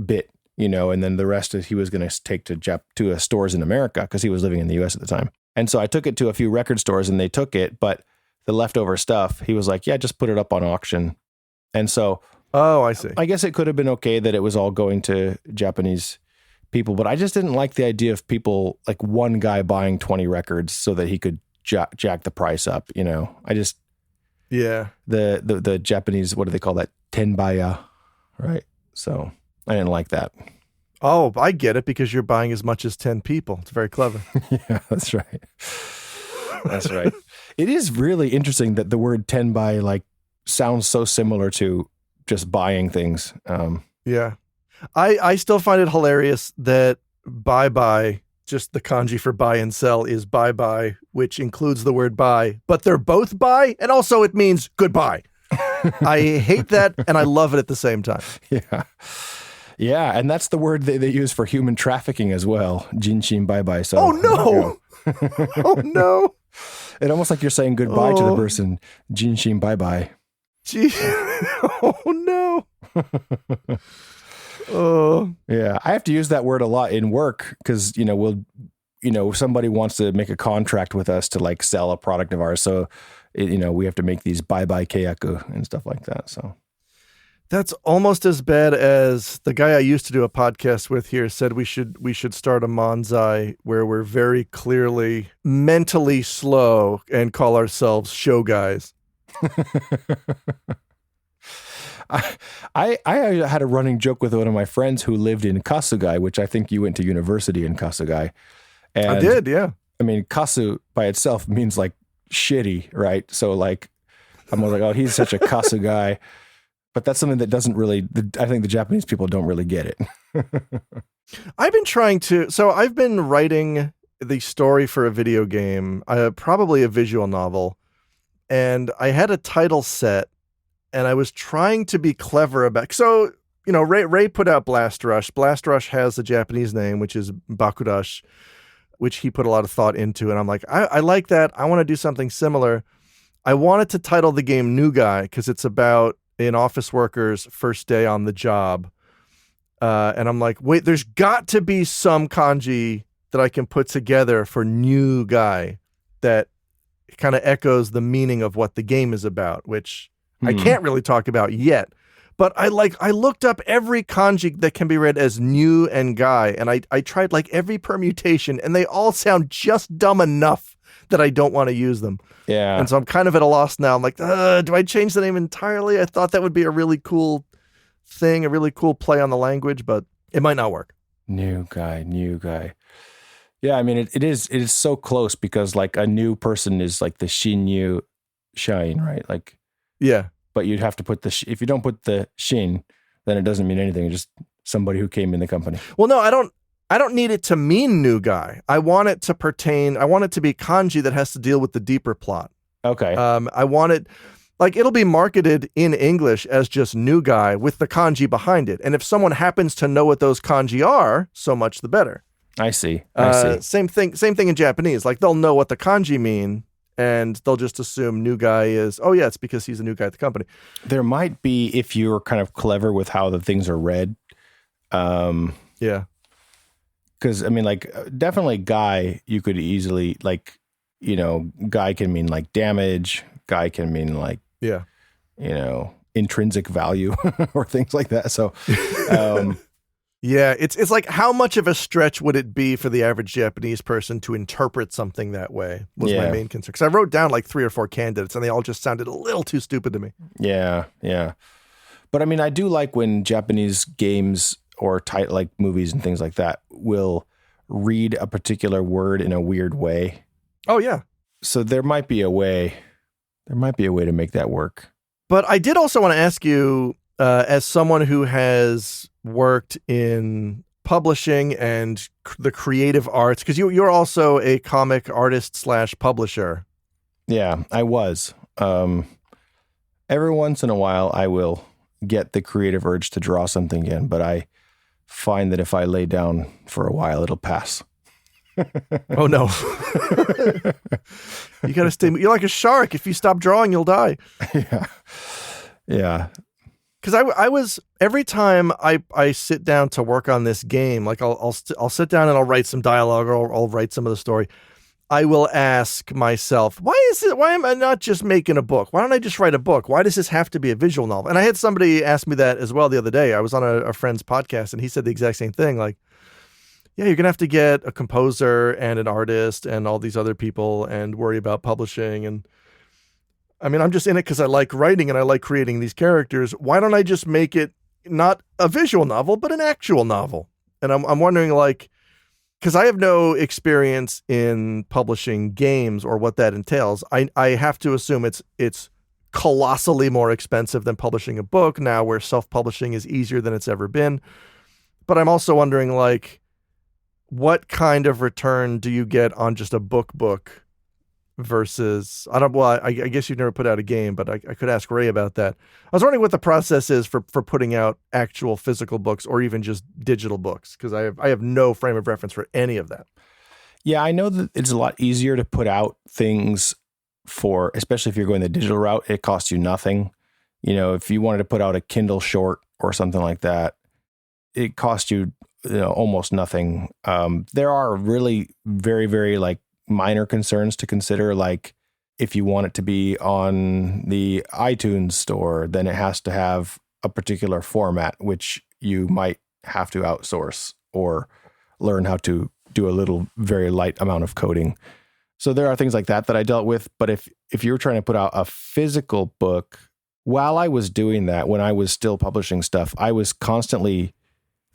Speaker 1: bit, and then the rest he was going to take to stores in America, because he was living in the US at the time. And so I took it to a few record stores and they took it, but the leftover stuff, he was like, yeah, just put it up on auction. And so,
Speaker 2: oh, I see.
Speaker 1: I guess it could have been okay that it was all going to Japanese people, but I just didn't like the idea of people, like one guy buying 20 records so that he could jack the price up.
Speaker 2: Yeah.
Speaker 1: The Japanese, what do they call that? Tenbaya, right? So I didn't like that.
Speaker 2: Oh, I get it, because you're buying as much as 10 people. It's very clever.
Speaker 1: Yeah, that's right. That's right. It is really interesting that the word tenbai sounds so similar to just buying things.
Speaker 2: Yeah. I still find it hilarious that bye-bye, just the kanji for buy and sell is bye-bye, which includes the word buy, but they're both buy, and also it means goodbye. I hate that, and I love it at the same time.
Speaker 1: Yeah. Yeah, and that's the word they use for human trafficking as well. Jinshin bye-bye. So,
Speaker 2: oh, no! Oh, no!
Speaker 1: It's almost like you're saying goodbye to the person. Jinshin bye-bye.
Speaker 2: Gee. Oh, no. Oh.
Speaker 1: Yeah, I have to use that word a lot in work because, somebody wants to make a contract with us to like sell a product of ours. So, we have to make these bye-bye keiyaku and stuff like that. So
Speaker 2: that's almost as bad as the guy I used to do a podcast with here said we should start a manzai where we're very clearly mentally slow and call ourselves show guys.
Speaker 1: I had a running joke with one of my friends who lived in Kasugai, which I think you went to university in Kasugai. And
Speaker 2: I did, yeah.
Speaker 1: I mean, kasu by itself means like shitty, right? So like, I'm like, oh, he's such a Kasugai. But that's something that doesn't really, I think the Japanese people don't really get it.
Speaker 2: I've been writing the story for a video game, probably a visual novel, and I had a title set, and I was trying to be clever about, so, Ray put out Blast Rush. Blast Rush has a Japanese name, which is Bakurash, which he put a lot of thought into, and I'm like, I like that. I want to do something similar. I wanted to title the game New Guy, because it's about an office worker's first day on the job. And I'm like, wait, there's got to be some kanji that I can put together for New Guy that kind of echoes the meaning of what the game is about, which I can't really talk about yet. But I looked up every kanji that can be read as new and guy, and I tried like every permutation, and they all sound just dumb enough that I don't want to use them.
Speaker 1: Yeah.
Speaker 2: And so I'm kind of at a loss now. I'm like, do I change the name entirely? I thought that would be a really cool thing, a really cool play on the language, but it might not work.
Speaker 1: New guy. Yeah, I mean, it is so close because like a new person is like the shinyu shine, right? Like,
Speaker 2: yeah.
Speaker 1: But you'd have to put if you don't put the shin, then it doesn't mean anything. It's just somebody who came in the company.
Speaker 2: Well, no, I don't need it to mean new guy. I want it to be kanji that has to deal with the deeper plot.
Speaker 1: Okay.
Speaker 2: I want it, like, it'll be marketed in English as just new guy with the kanji behind it. And if someone happens to know what those kanji are, so much the better.
Speaker 1: I see.
Speaker 2: Same thing in Japanese. Like, they'll know what the kanji mean, and they'll just assume new guy is, oh yeah, it's because he's a new guy at the company.
Speaker 1: There might be, if you're kind of clever with how the things are read.
Speaker 2: Yeah.
Speaker 1: Because, I mean, like, definitely guy, you could easily, like, guy can mean, like, damage. Guy can mean, like,
Speaker 2: yeah,
Speaker 1: intrinsic value or things like that. So,
Speaker 2: yeah, it's like, how much of a stretch would it be for the average Japanese person to interpret something that way was my main concern. Because I wrote down, like, 3 or 4 candidates, and they all just sounded a little too stupid to me.
Speaker 1: Yeah. But, I mean, I do like when Japanese games or like movies and things like that will read a particular word in a weird way.
Speaker 2: Oh yeah.
Speaker 1: So there might be a way to make that work.
Speaker 2: But I did also want to ask you, as someone who has worked in publishing and the creative arts, because you're also a comic artist / publisher.
Speaker 1: Yeah, I was. Every once in a while I will get the creative urge to draw something again, but I find that if I lay down for a while, it'll pass.
Speaker 2: Oh no. You gotta stay. You're like a shark. If you stop drawing, you'll die.
Speaker 1: Yeah.
Speaker 2: Because I was, every time I sit down to work on this game, like I'll sit down and I'll write some dialogue, or I'll write some of the story. I will ask myself, why am I not just making a book? Why don't I just write a book? Why does this have to be a visual novel? And I had somebody ask me that as well the other day. I was on a friend's podcast, and he said the exact same thing. Like, yeah, you're going to have to get a composer and an artist and all these other people and worry about publishing. And I mean, I'm just in it because I like writing and I like creating these characters. Why don't I just make it not a visual novel, but an actual novel? And I'm wondering, like, because I have no experience in publishing games or what that entails. I have to assume it's colossally more expensive than publishing a book now, where self-publishing is easier than it's ever been. But I'm also wondering, like, what kind of return do you get on just a book versus, I guess you've never put out a game, but I could ask Ray about that. I was wondering what the process is for putting out actual physical books or even just digital books, because I have no frame of reference for any of that.
Speaker 1: Yeah, I know that it's a lot easier to put out things especially if you're going the digital route, it costs you nothing. You know, if you wanted to put out a Kindle short or something like that, it costs you, almost nothing. There are really very, very like minor concerns to consider. Like if you want it to be on the iTunes store, then it has to have a particular format, which you might have to outsource or learn how to do a little very light amount of coding. So there are things like that I dealt with. But if you were trying to put out a physical book, while I was doing that, when I was still publishing stuff, I was constantly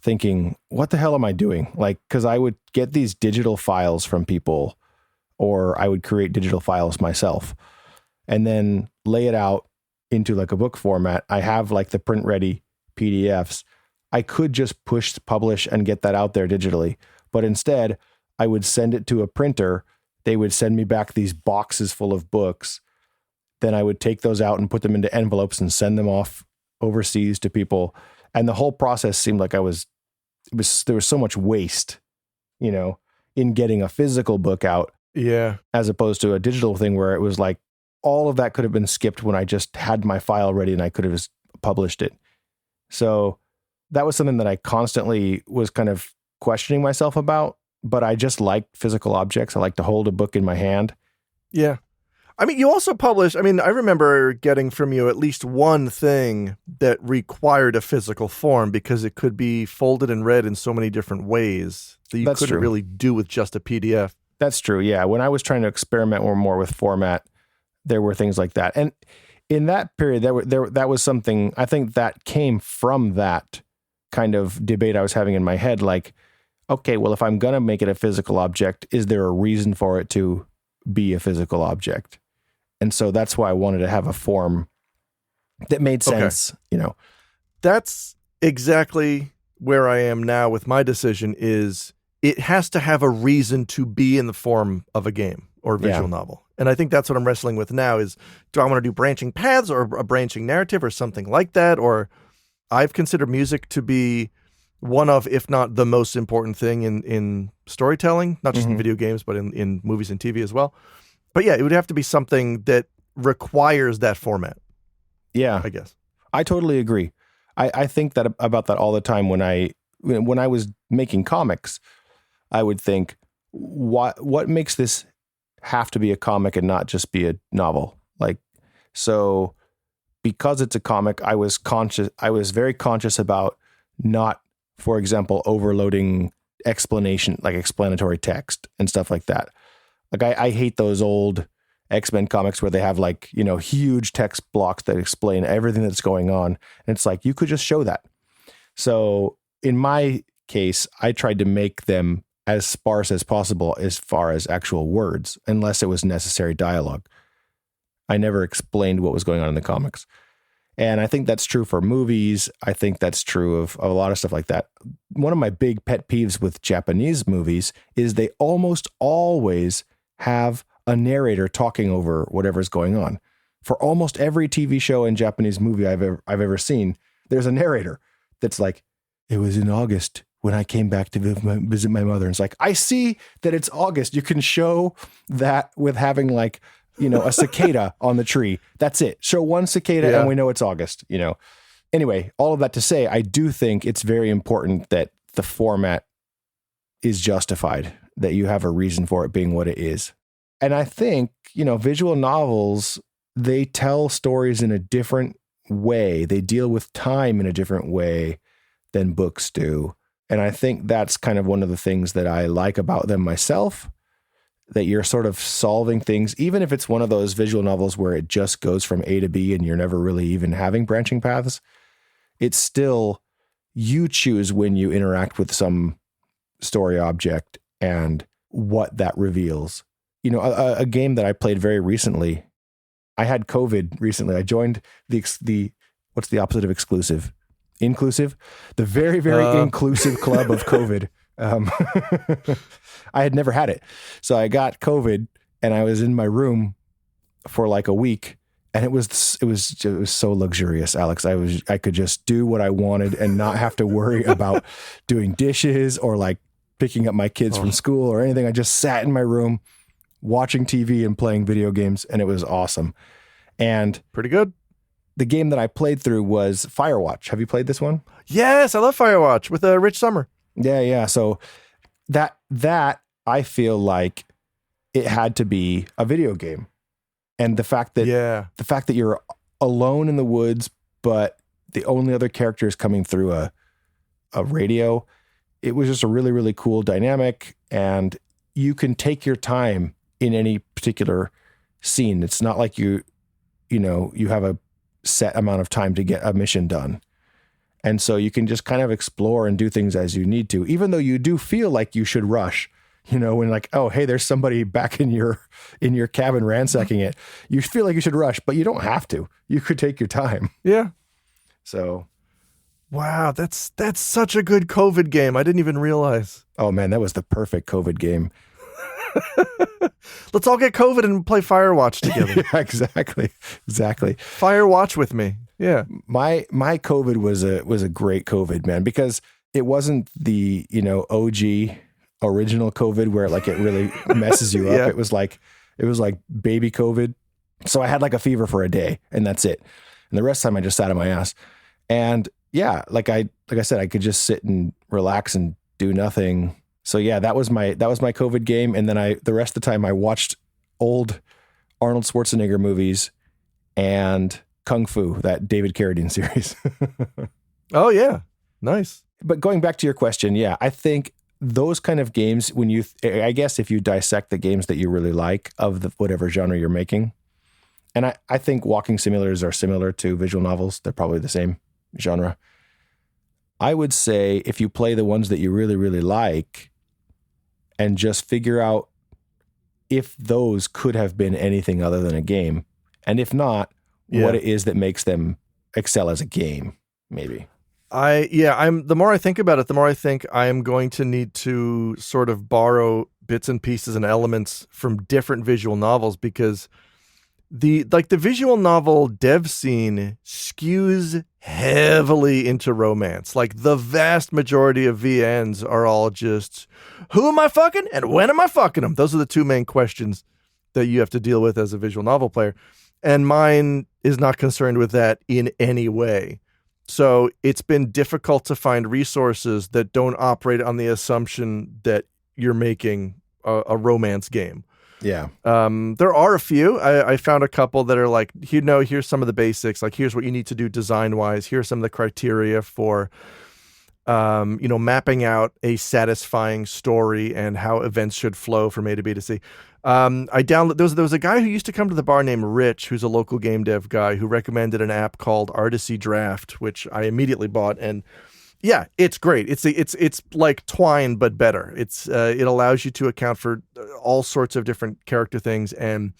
Speaker 1: thinking, what the hell am I doing? Like, because I would get these digital files from people, or I would create digital files myself and then lay it out into like a book format. I have like the print ready PDFs. I could just push publish and get that out there digitally. But instead, I would send it to a printer. They would send me back these boxes full of books. Then I would take those out and put them into envelopes and send them off overseas to people. And the whole process seemed like there was so much waste, in getting a physical book out.
Speaker 2: Yeah.
Speaker 1: As opposed to a digital thing where it was like all of that could have been skipped when I just had my file ready and I could have just published it. So that was something that I constantly was kind of questioning myself about, but I just liked physical objects. I like to hold a book in my hand.
Speaker 2: Yeah. I mean, you also publish, I remember getting from you at least one thing that required a physical form because it could be folded and read in so many different ways that you couldn't really do with just a PDF.
Speaker 1: That's true. Yeah. When I was trying to experiment more with format, there were things like that. And in that period, that was something, I think that came from that kind of debate I was having in my head. Like, okay, well, if I'm going to make it a physical object, is there a reason for it to be a physical object? And so that's why I wanted to have a form that made sense,
Speaker 2: That's exactly where I am now with my decision is it has to have a reason to be in the form of a game or a visual novel. And I think that's what I'm wrestling with now is, do I want to do branching paths or a branching narrative or something like that? Or I've considered music to be one of, if not the most important thing in storytelling, not just in video games, but in movies and TV as well. But yeah, it would have to be something that requires that format.
Speaker 1: Yeah,
Speaker 2: I guess.
Speaker 1: I totally agree. I think that about that all the time when I was making comics. I would think, what makes this have to be a comic and not just be a novel? Like, so because it's a comic, I was very conscious about not, for example, overloading explanatory text and stuff like that. Like I hate those old X-Men comics where they have like, huge text blocks that explain everything that's going on. And it's like, you could just show that. So in my case, I tried to make them as sparse as possible as far as actual words, unless it was necessary dialogue. I never explained what was going on in the comics. And I think that's true for movies. I think that's true of a lot of stuff like that. One of my big pet peeves with Japanese movies is they almost always have a narrator talking over whatever's going on. For almost every TV show and Japanese movie I've ever seen, there's a narrator that's like, it was in August when I came back to visit my mother. And it's like, I see that it's August. You can show that with having like, a cicada on the tree. That's it. Show one cicada and we know it's August, Anyway, all of that to say, I do think it's very important that the format is justified, that you have a reason for it being what it is. And I think, visual novels, they tell stories in a different way. They deal with time in a different way than books do. And I think that's kind of one of the things that I like about them myself, that you're sort of solving things, even if it's one of those visual novels where it just goes from A to B and you're never really even having branching paths. It's still, you choose when you interact with some story object and what that reveals. A game that I played very recently, I had COVID recently. I joined the what's the opposite of exclusive? Inclusive? The very, very inclusive club of COVID. I had never had it. So I got COVID and I was in my room for like a week, and it was so luxurious, Alex. I could just do what I wanted and not have to worry about doing dishes or like picking up my kids from school or anything. I just sat in my room watching TV and playing video games, and it was awesome. And
Speaker 2: pretty good.
Speaker 1: The game that I played through was Firewatch. Have you played this one?
Speaker 2: Yes, I love Firewatch with Rich Sommer.
Speaker 1: Yeah. So that I feel like it had to be a video game. And the fact that you're alone in the woods, but the only other character is coming through a radio, it was just a really, really cool dynamic. And you can take your time in any particular scene. It's not like you have a set amount of time to get a mission done. And so you can just kind of explore and do things as you need to, even though you do feel like you should rush, when like, oh, hey, there's somebody back in your cabin ransacking it. You feel like you should rush, but you don't have to. You could take your time.
Speaker 2: Yeah.
Speaker 1: So.
Speaker 2: Wow. That's such a good COVID game. I didn't even realize.
Speaker 1: Oh man, that was the perfect COVID game.
Speaker 2: Let's all get COVID and play Firewatch together.
Speaker 1: Yeah, exactly.
Speaker 2: Firewatch with me. Yeah.
Speaker 1: My COVID was a great COVID, man, because it wasn't the, OG original COVID where like it really messes you up.
Speaker 2: Yeah.
Speaker 1: It was like baby COVID. So I had like a fever for a day and that's it. And the rest of the time I just sat on my ass. And yeah, like I said, I could just sit and relax and do nothing. So yeah, that was my COVID game. And then the rest of the time I watched old Arnold Schwarzenegger movies and Kung Fu, that David Carradine series.
Speaker 2: Oh yeah. Nice.
Speaker 1: But going back to your question, yeah, I think those kind of games, I guess if you dissect the games that you really like of whatever genre you're making, and I think walking simulators are similar to visual novels. They're probably the same genre. I would say if you play the ones that you really, really like and just figure out if those could have been anything other than a game, and if not, what it is that makes them excel as a game, maybe.
Speaker 2: The more I think about it, the more I think I am going to need to sort of borrow bits and pieces and elements from different visual novels, because the visual novel dev scene skews heavily into romance. Like the vast majority of VNs are all just, who am I fucking and when am I fucking them? Those are the two main questions that you have to deal with as a visual novel player. And mine is not concerned with that in any way. So it's been difficult to find resources that don't operate on the assumption that you're making a romance game.
Speaker 1: Yeah.
Speaker 2: There are a few. I found a couple that are like, here's some of the basics. Like, here's what you need to do design-wise. Here's some of the criteria for, mapping out a satisfying story and how events should flow from A to B to C. There was a guy who used to come to the bar named Rich, who's a local game dev guy, who recommended an app called Artisy Draft, which I immediately bought. And yeah, it's great. It's like Twine, but better. It allows you to account for all sorts of different character things and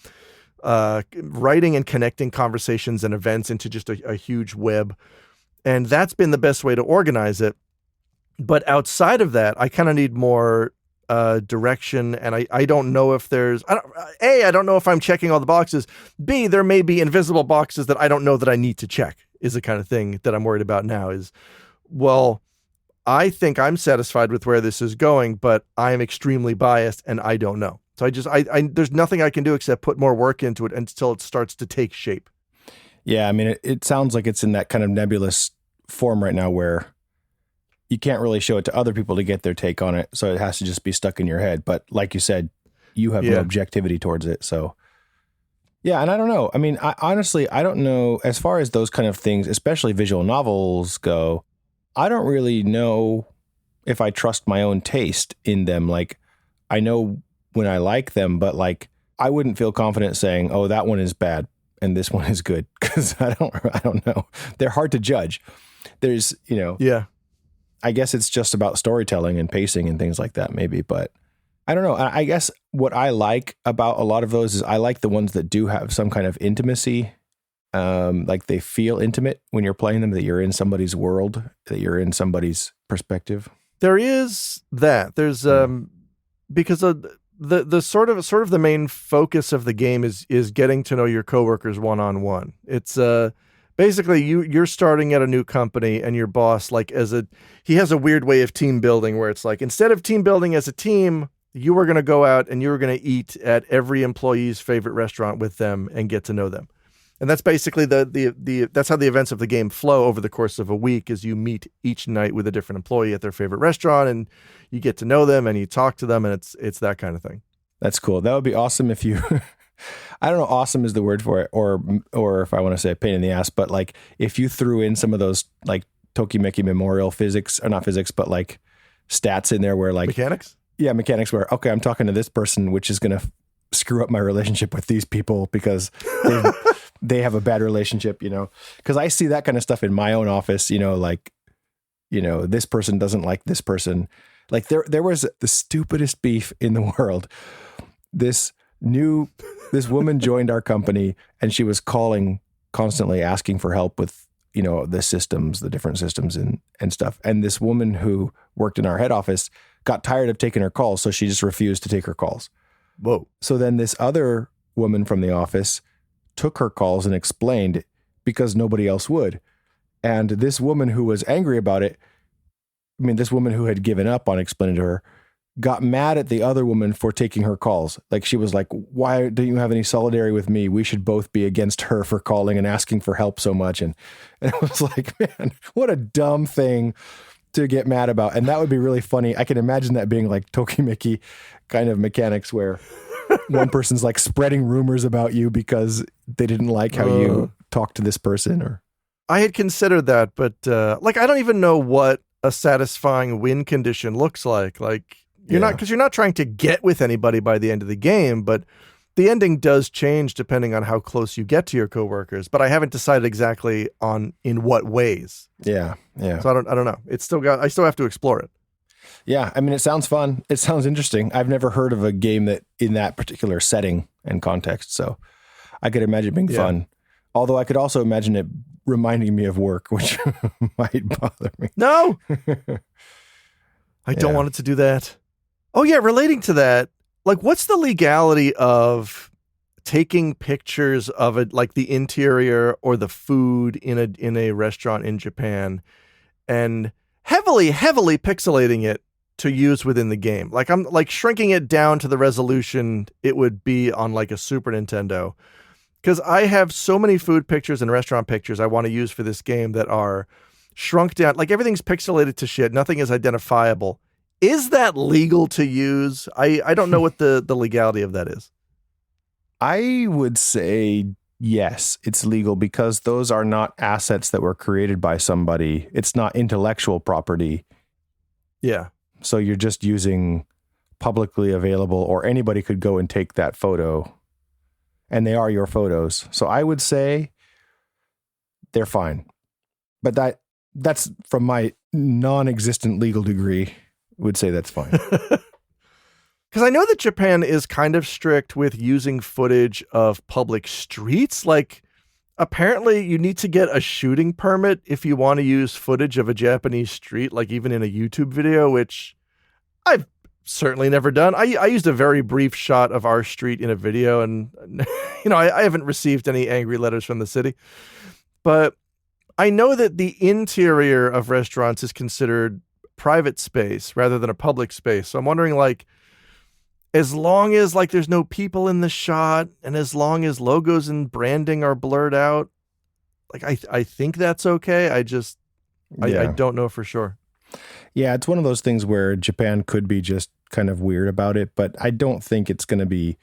Speaker 2: writing and connecting conversations and events into just a huge web. And that's been the best way to organize it. But outside of that, I kind of need more direction, and I don't know if there's I don't know if I'm checking all the boxes. B, there may be invisible boxes that I don't know that I need to check, is the kind of thing that I'm worried about now. Is, well, I think I'm satisfied with where this is going, but I'm extremely biased and I don't know. So I there's nothing I can do except put more work into it until it starts to take shape.
Speaker 1: Yeah, I mean, it sounds like it's in that kind of nebulous form right now where you can't really show it to other people to get their take on it. So it has to just be stuck in your head. But like you said, you have no objectivity towards it. So yeah. And I don't know. I mean, honestly, I don't know, as far as those kind of things, especially visual novels go, I don't really know if I trust my own taste in them. Like, I know when I like them, but like, I wouldn't feel confident saying, oh, that one is bad and this one is good. Cause I don't know. They're hard to judge. There's,
Speaker 2: Yeah.
Speaker 1: I guess it's just about storytelling and pacing and things like that, maybe. But I don't know. I guess what I like about a lot of those is I like the ones that do have some kind of intimacy. Like they feel intimate when you're playing them, that you're in somebody's world, that you're in somebody's perspective.
Speaker 2: There is that. There's because of the sort of the main focus of the game is getting to know your coworkers one-on-one. It's basically you're starting at a new company and your boss, like he has a weird way of team building where it's like, instead of team building as a team, you were going to go out and you were going to eat at every employee's favorite restaurant with them and get to know them. And that's basically that's how the events of the game flow over the course of a week, is you meet each night with a different employee at their favorite restaurant and you get to know them and you talk to them, and it's that kind of thing.
Speaker 1: That's cool. That would be awesome if you I don't know, awesome is the word for it, or if I want to say a pain in the ass, but like if you threw in some of those like Tokimeki Memorial physics, or not physics, but like stats in there where like
Speaker 2: mechanics.
Speaker 1: Yeah, mechanics where, okay, I'm talking to this person, which is going to screw up my relationship with these people because they have a bad relationship, because I see that kind of stuff in my own office, like, this person doesn't like this person. Like there was the stupidest beef in the world. This woman joined our company and she was calling constantly asking for help with, the different systems and stuff. And this woman who worked in our head office got tired of taking her calls. So she just refused to take her calls.
Speaker 2: Whoa.
Speaker 1: So then this other woman from the office took her calls and explained, because nobody else would. And this woman who was angry about it, this woman who had given up on explaining to her, got mad at the other woman for taking her calls. Like she was like, why don't you have any solidarity with me? We should both be against her for calling and asking for help so much. And it was like, man, what a dumb thing to get mad about. And that would be really funny. I can imagine that being like Tokimeki kind of mechanics where one person's like spreading rumors about you because they didn't like how you talked to this person. Or
Speaker 2: I had considered that, but I don't even know what a satisfying win condition looks like. Like you're not trying to get with anybody by the end of the game, but the ending does change depending on how close you get to your coworkers. But I haven't decided exactly in what ways.
Speaker 1: Yeah.
Speaker 2: So I don't know. I still have to explore it.
Speaker 1: Yeah, it sounds fun. It sounds interesting. I've never heard of a game that in that particular setting and context, so I could imagine it being fun. Although I could also imagine it reminding me of work, which might bother me.
Speaker 2: No, I don't want it to do that. Oh yeah, relating to that, like what's the legality of taking pictures of it, like the interior or the food in a restaurant in Japan, and heavily pixelating it to use within the game? Like I'm like shrinking it down to the resolution it would be on like a Super Nintendo, because I have so many food pictures and restaurant pictures I want to use for this game that are shrunk down. Like everything's pixelated to shit. Nothing is identifiable. Is that legal to use? I don't know what the legality of that is.
Speaker 1: I would say yes, it's legal, because those are not assets that were created by somebody. It's not intellectual property.
Speaker 2: Yeah.
Speaker 1: So you're just using publicly available, or anybody could go and take that photo, and they are your photos. So I would say they're fine. But that's from my non-existent legal degree, would say that's fine.
Speaker 2: Because I know that Japan is kind of strict with using footage of public streets. Like, apparently you need to get a shooting permit if you want to use footage of a Japanese street, like even in a YouTube video, which I've certainly never done. I used a very brief shot of our street in a video, and I haven't received any angry letters from the city. But I know that the interior of restaurants is considered private space rather than a public space. So I'm wondering, like, as long as like there's no people in the shot, and as long as logos and branding are blurred out, like I think that's okay. I don't know for sure.
Speaker 1: Yeah, it's one of those things where Japan could be just kind of weird about it, but I don't think it's going to be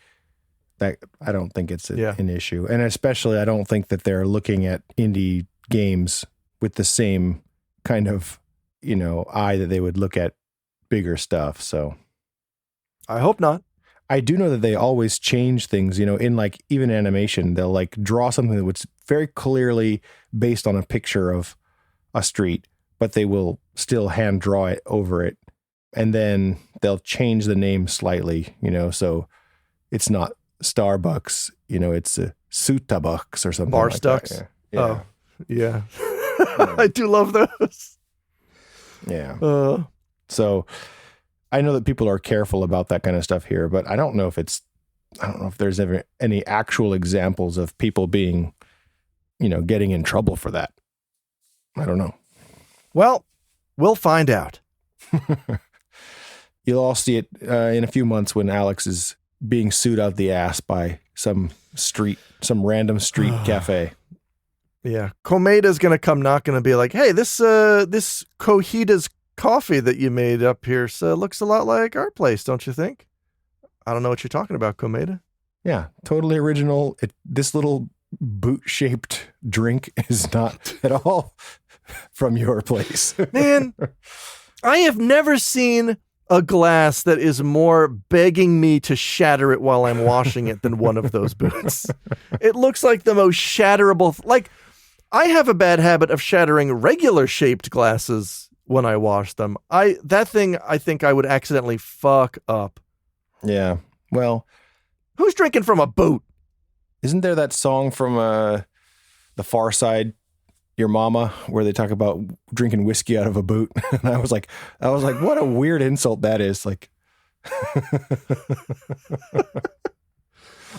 Speaker 1: that. I don't think it's an issue. And especially, I don't think that they're looking at indie games with the same kind of, eye that they would look at bigger stuff. So
Speaker 2: I hope not.
Speaker 1: I do know that they always change things, in like even animation, they'll like draw something that was very clearly based on a picture of a street, but they will still hand draw it over it. and then they'll change the name slightly, so it's not Starbucks, it's a Sutabucks or something
Speaker 2: Bar
Speaker 1: like
Speaker 2: Stucks.
Speaker 1: that.
Speaker 2: Oh, yeah. I do love those.
Speaker 1: Yeah. So I know that people are careful about that kind of stuff here, but I don't know if there's ever any actual examples of people being, getting in trouble for that. I don't know.
Speaker 2: Well, we'll find out.
Speaker 1: You'll all see it in a few months when Alex is being sued out the ass by some random street cafe.
Speaker 2: Yeah. Komeda's going to come knocking and be like, hey, this Cohida's coffee that you made up here looks a lot like our place, don't you think? I don't know what you're talking about, Komeda.
Speaker 1: Yeah, totally original. This little boot-shaped drink is not at all from your place.
Speaker 2: Man, I have never seen a glass that is more begging me to shatter it while I'm washing it than one of those boots. It looks like the most shatterable. Like, I have a bad habit of shattering regular shaped glasses when I wash them. I think I would accidentally fuck up.
Speaker 1: Yeah. Well,
Speaker 2: who's drinking from a boot?
Speaker 1: Isn't there that song from The Far Side, Your Mama, where they talk about drinking whiskey out of a boot? And I was like, what a weird insult that is. Like,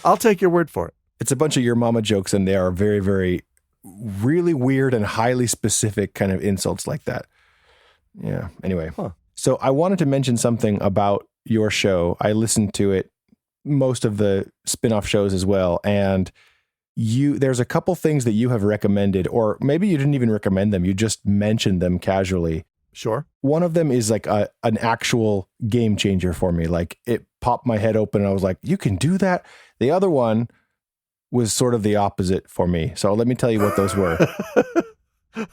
Speaker 2: I'll take your word for it.
Speaker 1: It's a bunch of Your Mama jokes, and they are very, very, really weird and highly specific kind of insults like that. Yeah. Anyway, So I wanted to mention something about your show. I listened to it, most of the spin-off shows as well, and there's a couple things that you have recommended, or maybe you didn't even recommend them. You just mentioned them casually.
Speaker 2: Sure.
Speaker 1: One of them is like an actual game changer for me. Like, it popped my head open and I was like, you can do that. The other one was sort of the opposite for me. So let me tell you what those were.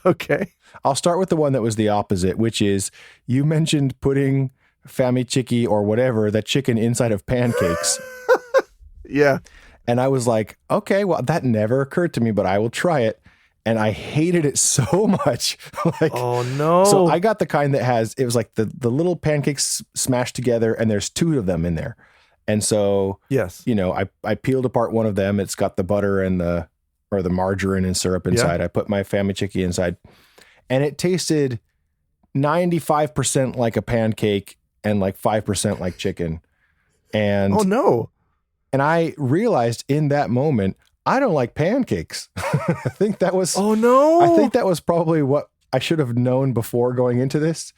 Speaker 2: Okay.
Speaker 1: I'll start with the one that was the opposite, which is you mentioned putting Fami Chicky or whatever, that chicken inside of pancakes.
Speaker 2: Yeah.
Speaker 1: And I was like, okay, well, that never occurred to me, but I will try it. And I hated it so much. Like,
Speaker 2: oh no.
Speaker 1: So I got the kind that it was like the little pancakes smashed together, and there's two of them in there. And so,
Speaker 2: yes,
Speaker 1: I peeled apart one of them. It's got the butter and the margarine and syrup inside. I put my Fami Chicky inside, and it tasted 95% like a pancake and like 5% like chicken. And
Speaker 2: oh no.
Speaker 1: And I realized in that moment, I don't like pancakes. I think that was probably what I should have known before going into this.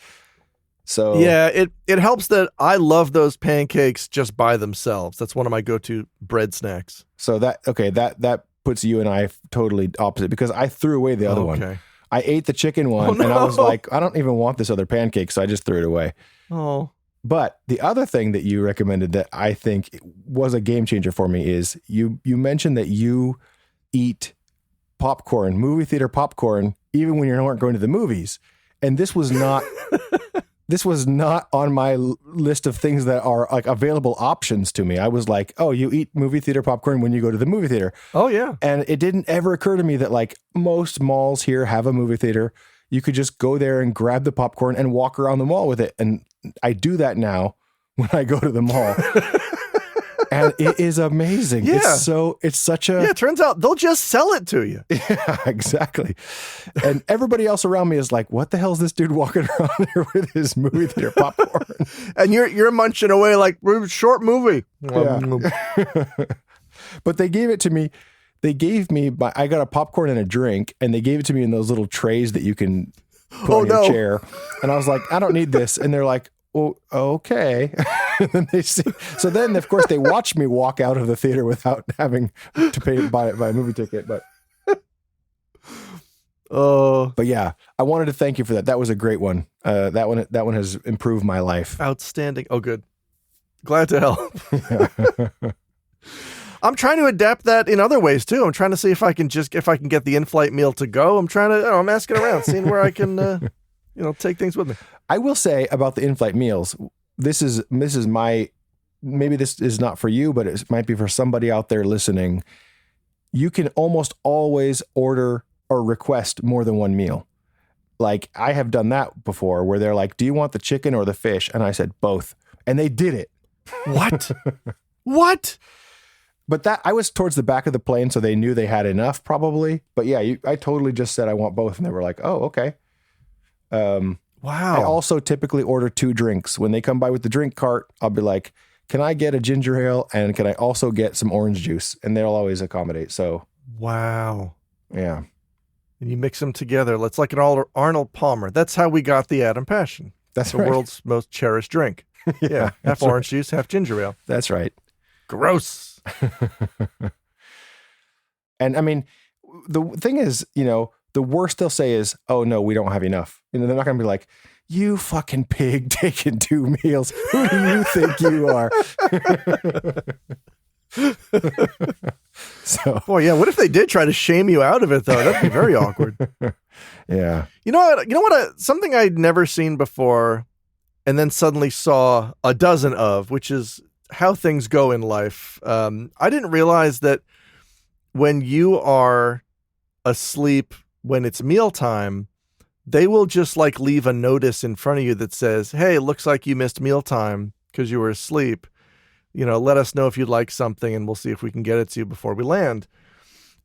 Speaker 1: So
Speaker 2: yeah, it helps that I love those pancakes just by themselves. That's one of my go-to bread snacks.
Speaker 1: So that puts you and I totally opposite, because I threw away the other one. I ate the chicken one and I was like, I don't even want this other pancake, so I just threw it away.
Speaker 2: Oh.
Speaker 1: But the other thing that you recommended that I think was a game changer for me is you mentioned that you eat popcorn, movie theater popcorn, even when you aren't going to the movies. And this was not on my list of things that are like available options to me. I was like, oh, you eat movie theater popcorn when you go to the movie theater.
Speaker 2: Oh yeah.
Speaker 1: And it didn't ever occur to me that like most malls here have a movie theater. You could just go there and grab the popcorn and walk around the mall with it. And I do that now when I go to the mall. And it is amazing.
Speaker 2: Yeah.
Speaker 1: It's such a...
Speaker 2: Yeah, it turns out they'll just sell it to you.
Speaker 1: Yeah, exactly. And everybody else around me is like, what the hell is this dude walking around here with his movie theater popcorn?
Speaker 2: And you're munching away like, short movie.
Speaker 1: Yeah. But they gave it to me. I got a popcorn and a drink, and they gave it to me in those little trays that you can put on your chair. And I was like, I don't need this. And they're like, oh, okay. And then so then, of course, they watched me walk out of the theater without having to buy a movie ticket. But but yeah, I wanted to thank you for that. That was a great one. That one has improved my life.
Speaker 2: Outstanding. Oh, good. Glad to help. I'm trying to adapt that in other ways too. I'm trying to see if I can get the in-flight meal to go. I'm asking around, seeing where I can, take things with me.
Speaker 1: I will say about the in-flight meals, this is maybe this is not for you, but it might be for somebody out there listening. You can almost always order or request more than one meal. Like, I have done that before where they're like, do you want the chicken or the fish? And I said, both. And they did it.
Speaker 2: What? What?
Speaker 1: But that I was towards the back of the plane, so they knew they had enough probably. But yeah, I totally just said I want both. And they were like, oh, okay.
Speaker 2: Wow.
Speaker 1: I also typically order 2 drinks. When they come by with the drink cart, I'll be like, can I get a ginger ale? And can I also get some orange juice? And they'll always accommodate. So,
Speaker 2: wow.
Speaker 1: yeah.
Speaker 2: And you mix them together. It's like an Arnold Palmer. That's how we got the Adam Passion.
Speaker 1: That's
Speaker 2: the
Speaker 1: right.
Speaker 2: world's most cherished drink. Yeah. Half orange juice, half ginger ale.
Speaker 1: That's right.
Speaker 2: Gross.
Speaker 1: And I mean, the thing is, the worst they'll say is, oh, no, we don't have enough. They're not going to be like, you fucking pig taking 2 meals. Who do you think you are? So,
Speaker 2: boy, yeah. What if they did try to shame you out of it, though? That'd be very awkward.
Speaker 1: Yeah.
Speaker 2: You know what? Something I'd never seen before and then suddenly saw a dozen of, which is how things go in life. I didn't realize that when you are asleep when it's mealtime, they will just like leave a notice in front of you that says, hey, looks like you missed mealtime because you were asleep. Let us know if you'd like something and we'll see if we can get it to you before we land.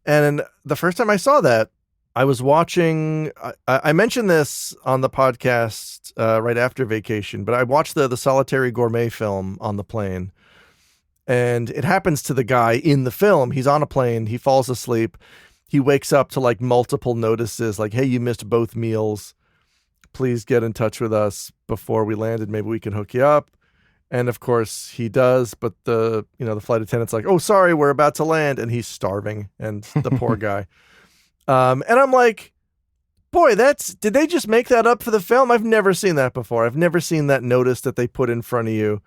Speaker 2: And the first time I saw that, I was watching, I mentioned this on the podcast right after vacation, but I watched the Solitary Gourmet film on the plane. And it happens to the guy in the film. He's on a plane. He falls asleep. He wakes up to like multiple notices like, hey, you missed both meals. Please get in touch with us before we landed. Maybe we can hook you up. And of course he does. But the flight attendant's like, oh, sorry, we're about to land. And he's starving. And the poor guy. And I'm like, boy, did they just make that up for the film? I've never seen that before. I've never seen that notice that they put in front of you.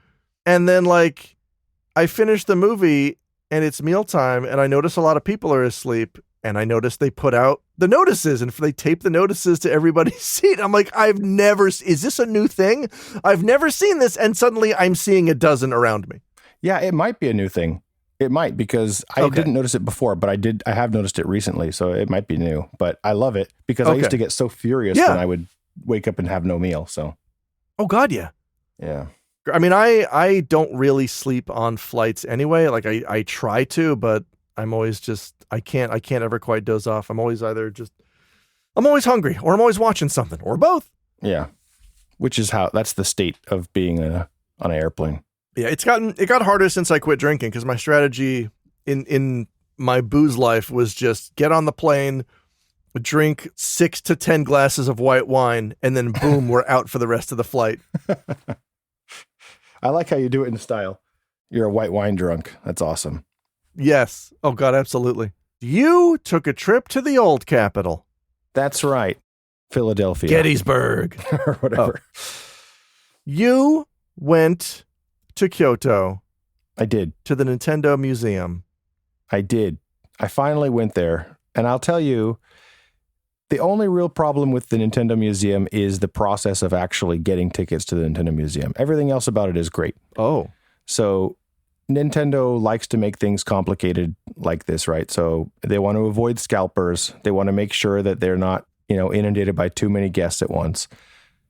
Speaker 2: And then like I finished the movie and it's mealtime and I notice a lot of people are asleep. And I noticed they put out the notices and they tape the notices to everybody's seat. I'm like, is this a new thing? I've never seen this. And suddenly I'm seeing a dozen around me.
Speaker 1: Yeah, it might be a new thing. It might, because I didn't notice it before, but I have noticed it recently. So it might be new, but I love it because I used to get so furious when I would wake up and have no meal. So.
Speaker 2: Oh God. Yeah.
Speaker 1: Yeah.
Speaker 2: I mean, I don't really sleep on flights anyway. Like I try to, but I'm always just, I can't ever quite doze off. I'm always I'm always hungry or I'm always watching something or both.
Speaker 1: Yeah. Which is that's the state of being on an airplane.
Speaker 2: Yeah. It got harder since I quit drinking because my strategy in my booze life was just get on the plane, drink 6 to 10 glasses of white wine, and then boom, we're out for the rest of the flight.
Speaker 1: I like how you do it in style. You're a white wine drunk. That's awesome.
Speaker 2: Yes. Oh, God, absolutely. You took a trip to the old capital.
Speaker 1: That's right. Philadelphia.
Speaker 2: Gettysburg.
Speaker 1: Or whatever.
Speaker 2: You went to Kyoto.
Speaker 1: I did.
Speaker 2: To the Nintendo Museum.
Speaker 1: I did. I finally went there. And I'll tell you, the only real problem with the Nintendo Museum is the process of actually getting tickets to the Nintendo Museum. Everything else about it is great.
Speaker 2: Oh.
Speaker 1: So Nintendo likes to make things complicated like this, right? So they want to avoid scalpers. They want to make sure that they're not, inundated by too many guests at once.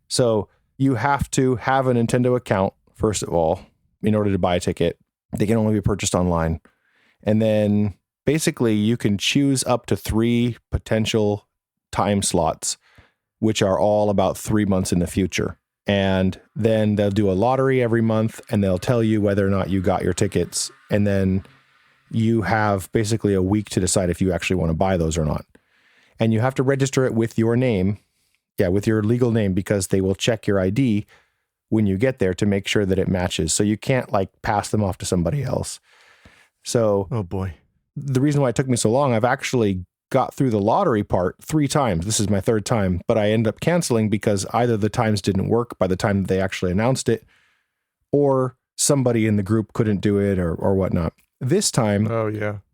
Speaker 1: So you have to have a Nintendo account, first of all, in order to buy a ticket. They can only be purchased online. And then basically you can choose up to 3 potential time slots, which are all about 3 months in the future. And then they'll do a lottery every month and they'll tell you whether or not you got your tickets. And then you have basically a week to decide if you actually want to buy those or not. And you have to register it with your name. Yeah, with your legal name, because they will check your ID when you get there to make sure that it matches. So you can't pass them off to somebody else. So,
Speaker 2: oh boy,
Speaker 1: the reason why it took me so long, I've actually got through the lottery part 3 times. This is my 3rd time, but I ended up canceling because either the times didn't work by the time that they actually announced it, or somebody in the group couldn't do it or whatnot. This time,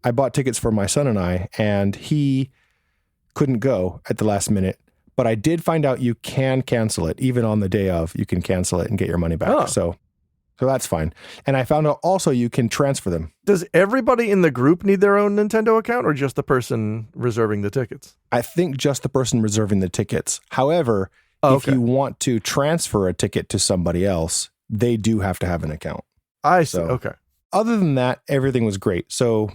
Speaker 1: I bought tickets for my son and he couldn't go at the last minute, but I did find out you can cancel it. Even on the day of, you can cancel it and get your money back.
Speaker 2: Oh.
Speaker 1: So So that's fine. And I found out also you can transfer them.
Speaker 2: Does everybody in the group need their own Nintendo account or just the person reserving the tickets?
Speaker 1: I think just the person reserving the tickets. However, if you want to transfer a ticket to somebody else, they do have to have an account.
Speaker 2: I see. Okay.
Speaker 1: Other than that, everything was great. So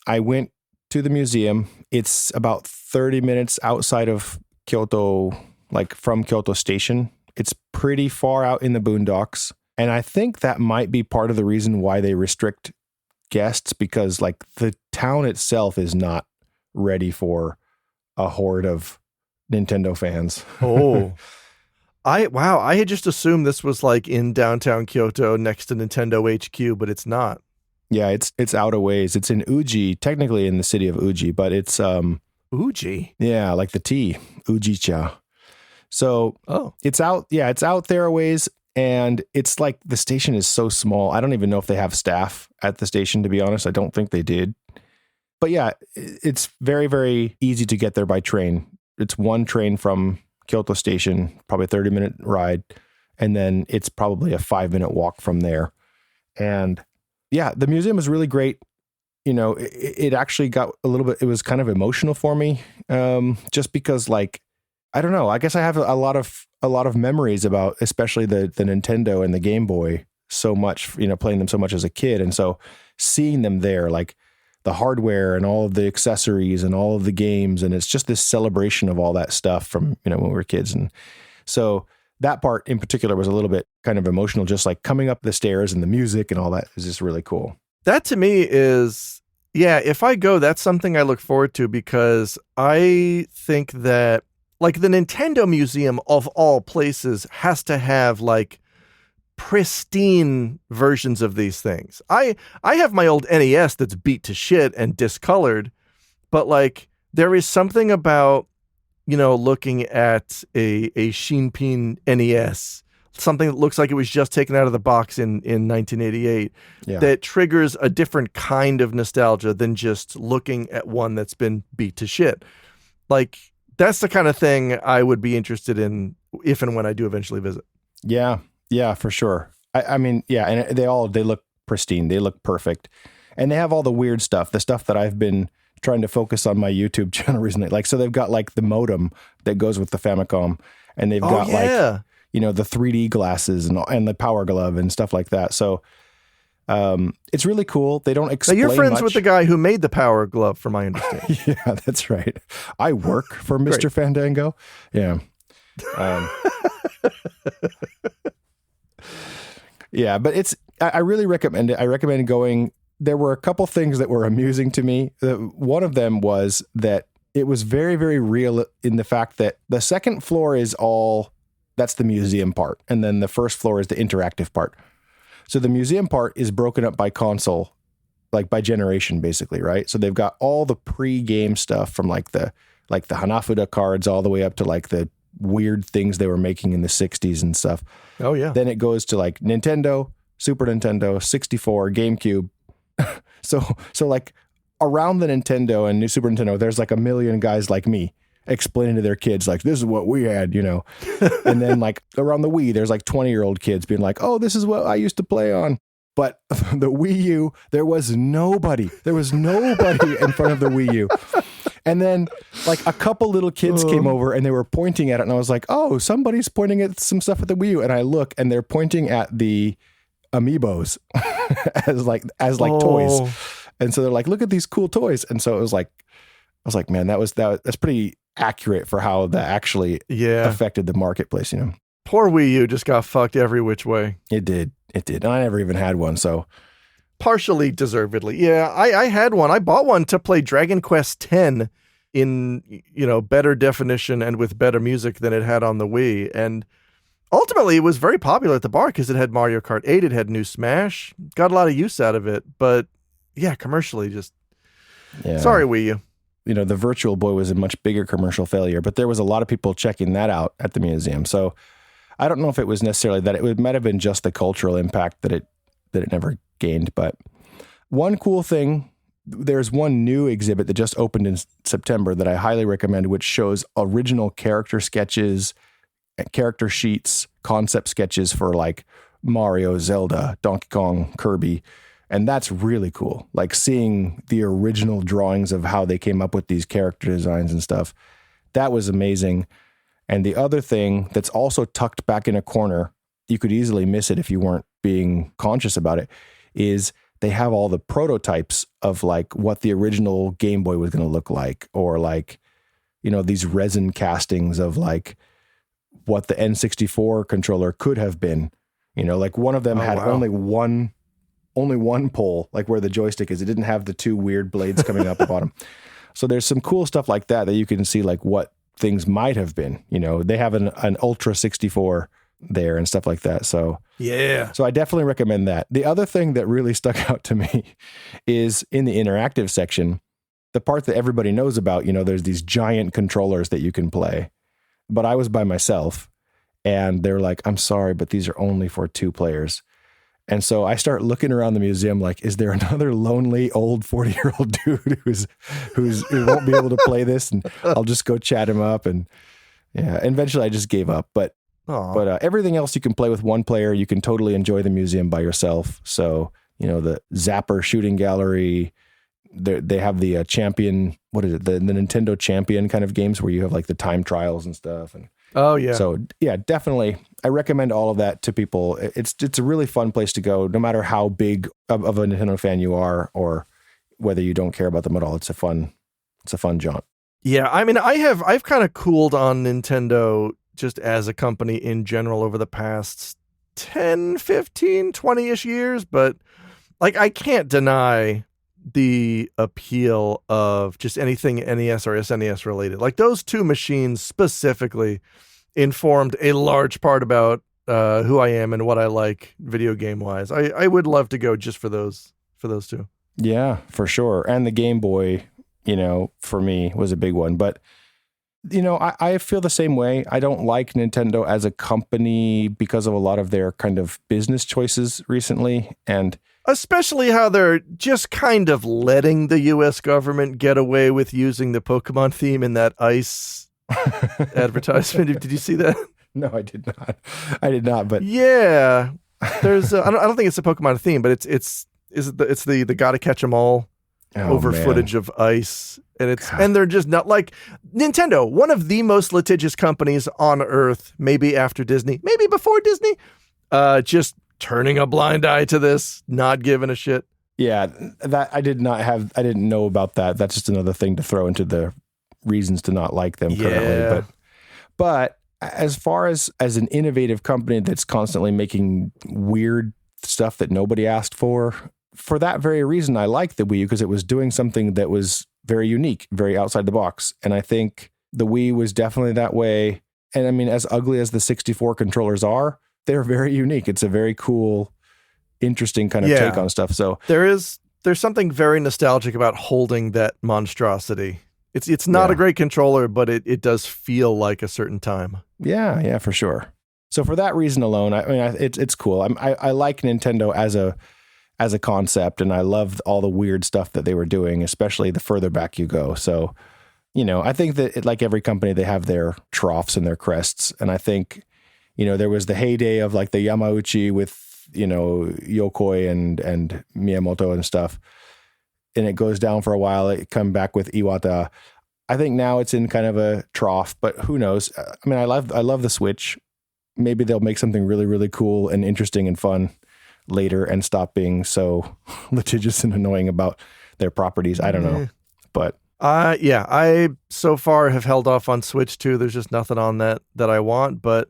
Speaker 1: I went to the museum. It's about 30 minutes outside of Kyoto, like from Kyoto Station. It's pretty far out in the boondocks. And I think that might be part of the reason why they restrict guests, because like the town itself is not ready for a horde of Nintendo fans.
Speaker 2: Oh, I had just assumed this was like in downtown Kyoto next to Nintendo HQ, but it's not.
Speaker 1: Yeah, it's out a ways. It's in Uji, technically in the city of Uji, but it's
Speaker 2: Uji.
Speaker 1: Yeah, like the tea, Ujicha. So it's out there a ways, and it's like the station is so small. I don't even know if they have staff at the station, to be honest. I don't think they did. But yeah, it's very, very easy to get there by train. It's one train from Kyoto Station, probably a 30-minute ride, and then it's probably a 5-minute walk from there. And yeah, the museum is really great. You know, it actually got a little bit, it was kind of emotional for me, just because, like, I don't know, I guess I have a lot of memories about, especially the Nintendo and the Game Boy so much, you know, playing them so much as a kid. And so seeing them there, like the hardware and all of the accessories and all of the games, and it's just this celebration of all that stuff from, you know, when we were kids. And so that part in particular was a little bit kind of emotional, just like coming up the stairs and the music and all that is just really cool.
Speaker 2: That to me is, yeah, if I go, that's something I look forward to, because I think that like the Nintendo Museum of all places has to have like pristine versions of these things. I have my old NES that's beat to shit and discolored, but like there is something about, you know, looking at a Shinpin NES, something that looks like it was just taken out of the box in 1988, that triggers a different kind of nostalgia than just looking at one that's been beat to shit. Like that's the kind of thing I would be interested in if and when I do eventually visit.
Speaker 1: Yeah, for sure. I mean, yeah, and they look pristine. They look perfect. And they have all the weird stuff, the stuff that I've been trying to focus on my YouTube channel recently. Like, so they've got like the modem that goes with the Famicom, and they've got like, you know, the 3D glasses and the Power Glove and stuff like that. So it's really cool. They don't explain much.
Speaker 2: Now you're friends with the guy who made the Power Glove, from my understanding.
Speaker 1: Yeah, that's right. I work for Mr. Fandango. Yeah. Yeah, but I really recommend it. I recommend going. There were a couple things that were amusing to me. One of them was that it was very, very real in the fact that the second floor is that's the museum part. And then the first floor is the interactive part. So the museum part is broken up by console, like by generation, basically, right? So they've got all the pre-game stuff from like the Hanafuda cards all the way up to like the weird things they were making in the 60s and stuff.
Speaker 2: Oh, yeah.
Speaker 1: Then it goes to like Nintendo, Super Nintendo, 64, GameCube. So like around the Nintendo and new Super Nintendo, there's like a million guys like me explaining to their kids, like, this is what we had, you know. And then like around the Wii, there's like 20-year-old kids being like, oh, this is what I used to play on. But the Wii U, there was nobody in front of the Wii U. And then like a couple little kids came over and they were pointing at it. And I was like, oh, somebody's pointing at some stuff at the Wii U. And I look and they're pointing at the Amiibos as toys. And so they're like, look at these cool toys. And so it was like, I was like, man, that's pretty accurate for how that actually affected the marketplace, you know.
Speaker 2: Poor Wii U just got fucked every which way.
Speaker 1: It did. And I never even had one, so.
Speaker 2: Partially deservedly. Yeah, I had one. I bought one to play Dragon Quest X in, you know, better definition and with better music than it had on the Wii. And ultimately, it was very popular at the bar because it had Mario Kart 8, it had New Smash, got a lot of use out of it. But yeah, commercially, just sorry, Wii U.
Speaker 1: You know, the Virtual Boy was a much bigger commercial failure, but there was a lot of people checking that out at the museum. So I don't know if it was necessarily that. It might have been just the cultural impact that it never gained. But one cool thing, there's one new exhibit that just opened in September that I highly recommend, which shows original character sketches, character sheets, concept sketches for like Mario, Zelda, Donkey Kong, Kirby. And that's really cool. Like seeing the original drawings of how they came up with these character designs and stuff. That was amazing. And the other thing that's also tucked back in a corner, you could easily miss it if you weren't being conscious about it, is they have all the prototypes of like what the original Game Boy was going to look like, or like, you know, these resin castings of like what the N64 controller could have been. You know, like one of them had only one pole, like where the joystick is. It didn't have the two weird blades coming up the bottom. So there's some cool stuff like that you can see, like what things might have been. You know, they have an Ultra 64 there and stuff like that. So
Speaker 2: yeah.
Speaker 1: So I definitely recommend that. The other thing that really stuck out to me is in the interactive section, the part that everybody knows about. You know, there's these giant controllers that you can play, but I was by myself and they're like, I'm sorry, but these are only for 2 players. And so I start looking around the museum like, is there another lonely old 40-year-old dude who won't be able to play this? And I'll just go chat him up. And yeah, eventually I just gave up. But everything else you can play with 1 player. You can totally enjoy the museum by yourself. So, you know, the Zapper shooting gallery, they have the champion, what is it? The Nintendo Champion kind of games where you have like the time trials and stuff. And
Speaker 2: oh yeah.
Speaker 1: So yeah, definitely. I recommend all of that to people. It's a really fun place to go, no matter how big of a Nintendo fan you are, or whether you don't care about them at all. It's a fun jaunt.
Speaker 2: Yeah. I mean, I've kind of cooled on Nintendo just as a company in general over the past 10, 15, 20-ish years. But like, I can't deny the appeal of just anything NES or SNES related. Like those 2 machines specifically informed a large part about who I am and what I like video game wise. I would love to go just for those 2.
Speaker 1: Yeah, for sure. And the Game Boy, you know, for me was a big one. But, you know, I feel the same way. I don't like Nintendo as a company because of a lot of their kind of business choices recently. And
Speaker 2: especially how they're just kind of letting the U.S. government get away with using the Pokemon theme in that ice advertisement. Did you see that?
Speaker 1: No, I did not. But
Speaker 2: yeah, there's I don't think it's a Pokemon theme, but it's the gotta catch 'em all footage of ice, and they're just not like Nintendo, one of the most litigious companies on earth, maybe after Disney, maybe before Disney, just turning a blind eye to this, not giving a shit.
Speaker 1: Yeah, that I didn't know about that. That's just another thing to throw into the reasons to not like them currently. But as far as an innovative company that's constantly making weird stuff that nobody asked for that very reason, I like the Wii U, because it was doing something that was very unique, very outside the box. And I think the Wii was definitely that way. And I mean, as ugly as the 64 controllers are, they're very unique. It's a very cool, interesting kind of take on stuff. So
Speaker 2: there's something very nostalgic about holding that monstrosity. It's not a great controller, but it does feel like a certain time.
Speaker 1: Yeah, for sure. So for that reason alone, I mean, it's cool. I like Nintendo as a concept, and I love all the weird stuff that they were doing, especially the further back you go. So, you know, I think that like every company, they have their troughs and their crests. And I think, you know, there was the heyday of like the Yamauchi with, you know, Yokoi and Miyamoto and stuff. And it goes down for a while. It come back with Iwata. I think now it's in kind of a trough, but who knows? I mean, I love the Switch. Maybe they'll make something really, really cool and interesting and fun later and stop being so litigious and annoying about their properties. I don't know. But
Speaker 2: I so far have held off on Switch too. There's just nothing on that I want. But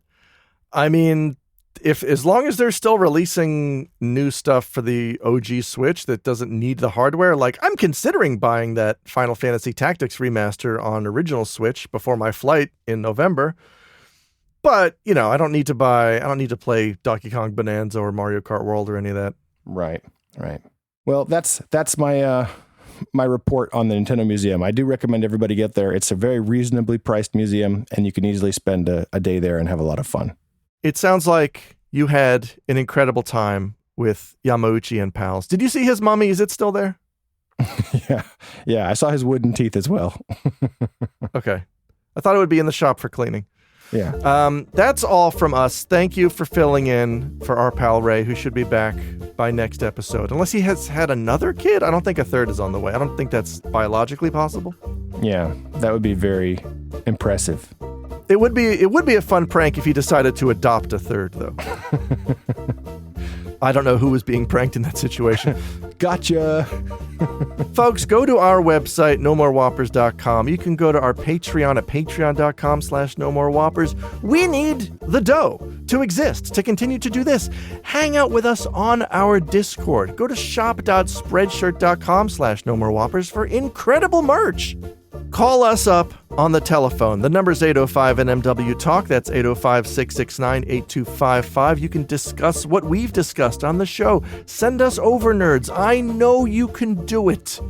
Speaker 2: I mean, as long as they're still releasing new stuff for the OG Switch that doesn't need the hardware, like I'm considering buying that Final Fantasy Tactics remaster on original Switch before my flight in November. But, you know, I don't need to play Donkey Kong Bonanza or Mario Kart World or any of that.
Speaker 1: Right. Well, that's my my report on the Nintendo Museum. I do recommend everybody get there. It's a very reasonably priced museum, and you can easily spend a day there and have a lot of fun.
Speaker 2: It sounds like you had an incredible time with Yamauchi and pals. Did you see his mummy? Is it still there?
Speaker 1: Yeah. I saw his wooden teeth as well.
Speaker 2: Okay. I thought it would be in the shop for cleaning.
Speaker 1: Yeah.
Speaker 2: That's all from us. Thank you for filling in for our pal Ray, who should be back by next episode. Unless he has had another kid. I don't think a third is on the way. I don't think that's biologically possible.
Speaker 1: Yeah, that would be very impressive.
Speaker 2: It would be a fun prank if he decided to adopt a third, though. I don't know who was being pranked in that situation.
Speaker 1: Gotcha.
Speaker 2: Folks, go to our website, nomorewhoppers.com. You can go to our Patreon at patreon.com/nomorewhoppers. We need the dough to exist, to continue to do this. Hang out with us on our Discord. Go to shop.spreadshirt.com/nomorewhoppers for incredible merch. Call us up on the telephone. The number's 805-NMW-TALK. That's 805-669-8255. You can discuss what we've discussed on the show. Send us over, nerds. I know you can do it.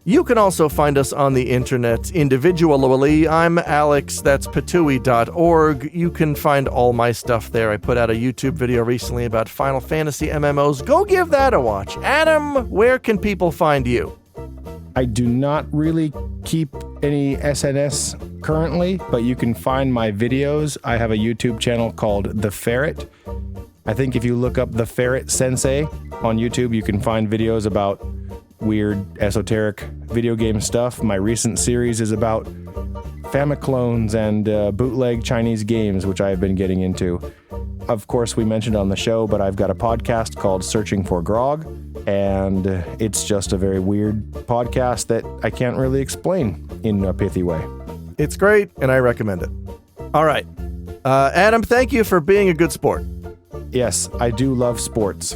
Speaker 2: You can also find us on the internet individually. I'm Alex. That's patooey.org. You can find all my stuff there. I put out a YouTube video recently about Final Fantasy MMOs. Go give that a watch. Adam, where can people find you?
Speaker 1: I do not really keep any SNS currently, but you can find my videos. I have a YouTube channel called The Ferret. I think if you look up The Ferret Sensei on YouTube, you can find videos about weird, esoteric video game stuff. My recent series is about Famiclones and bootleg Chinese games, which I have been getting into. Of course, we mentioned on the show, but I've got a podcast called Searching for Grog, and it's just a very weird podcast that I can't really explain in a pithy way.
Speaker 2: It's great, and I recommend it. All right. Adam, thank you for being a good sport.
Speaker 1: Yes, I do love sports.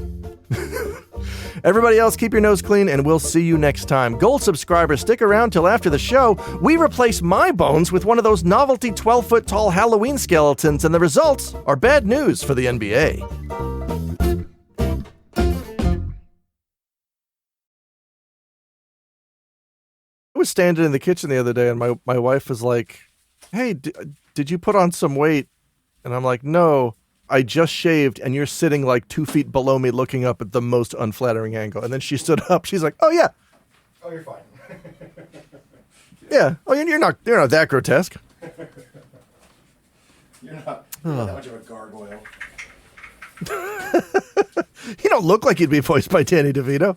Speaker 2: Everybody else, keep your nose clean, and we'll see you next time. Gold subscribers, stick around till after the show. We replace my bones with one of those novelty 12-foot-tall Halloween skeletons, and the results are bad news for the NBA. I was standing in the kitchen the other day, and my wife was like, hey, did you put on some weight? And I'm like, no. I just shaved, and you're sitting like 2 feet below me looking up at the most unflattering angle. And then she stood up. She's like, oh, yeah.
Speaker 1: Oh, you're fine.
Speaker 2: Yeah. Oh, you're not that grotesque.
Speaker 1: You're not that much of a gargoyle.
Speaker 2: You don't look like you'd be voiced by Danny DeVito.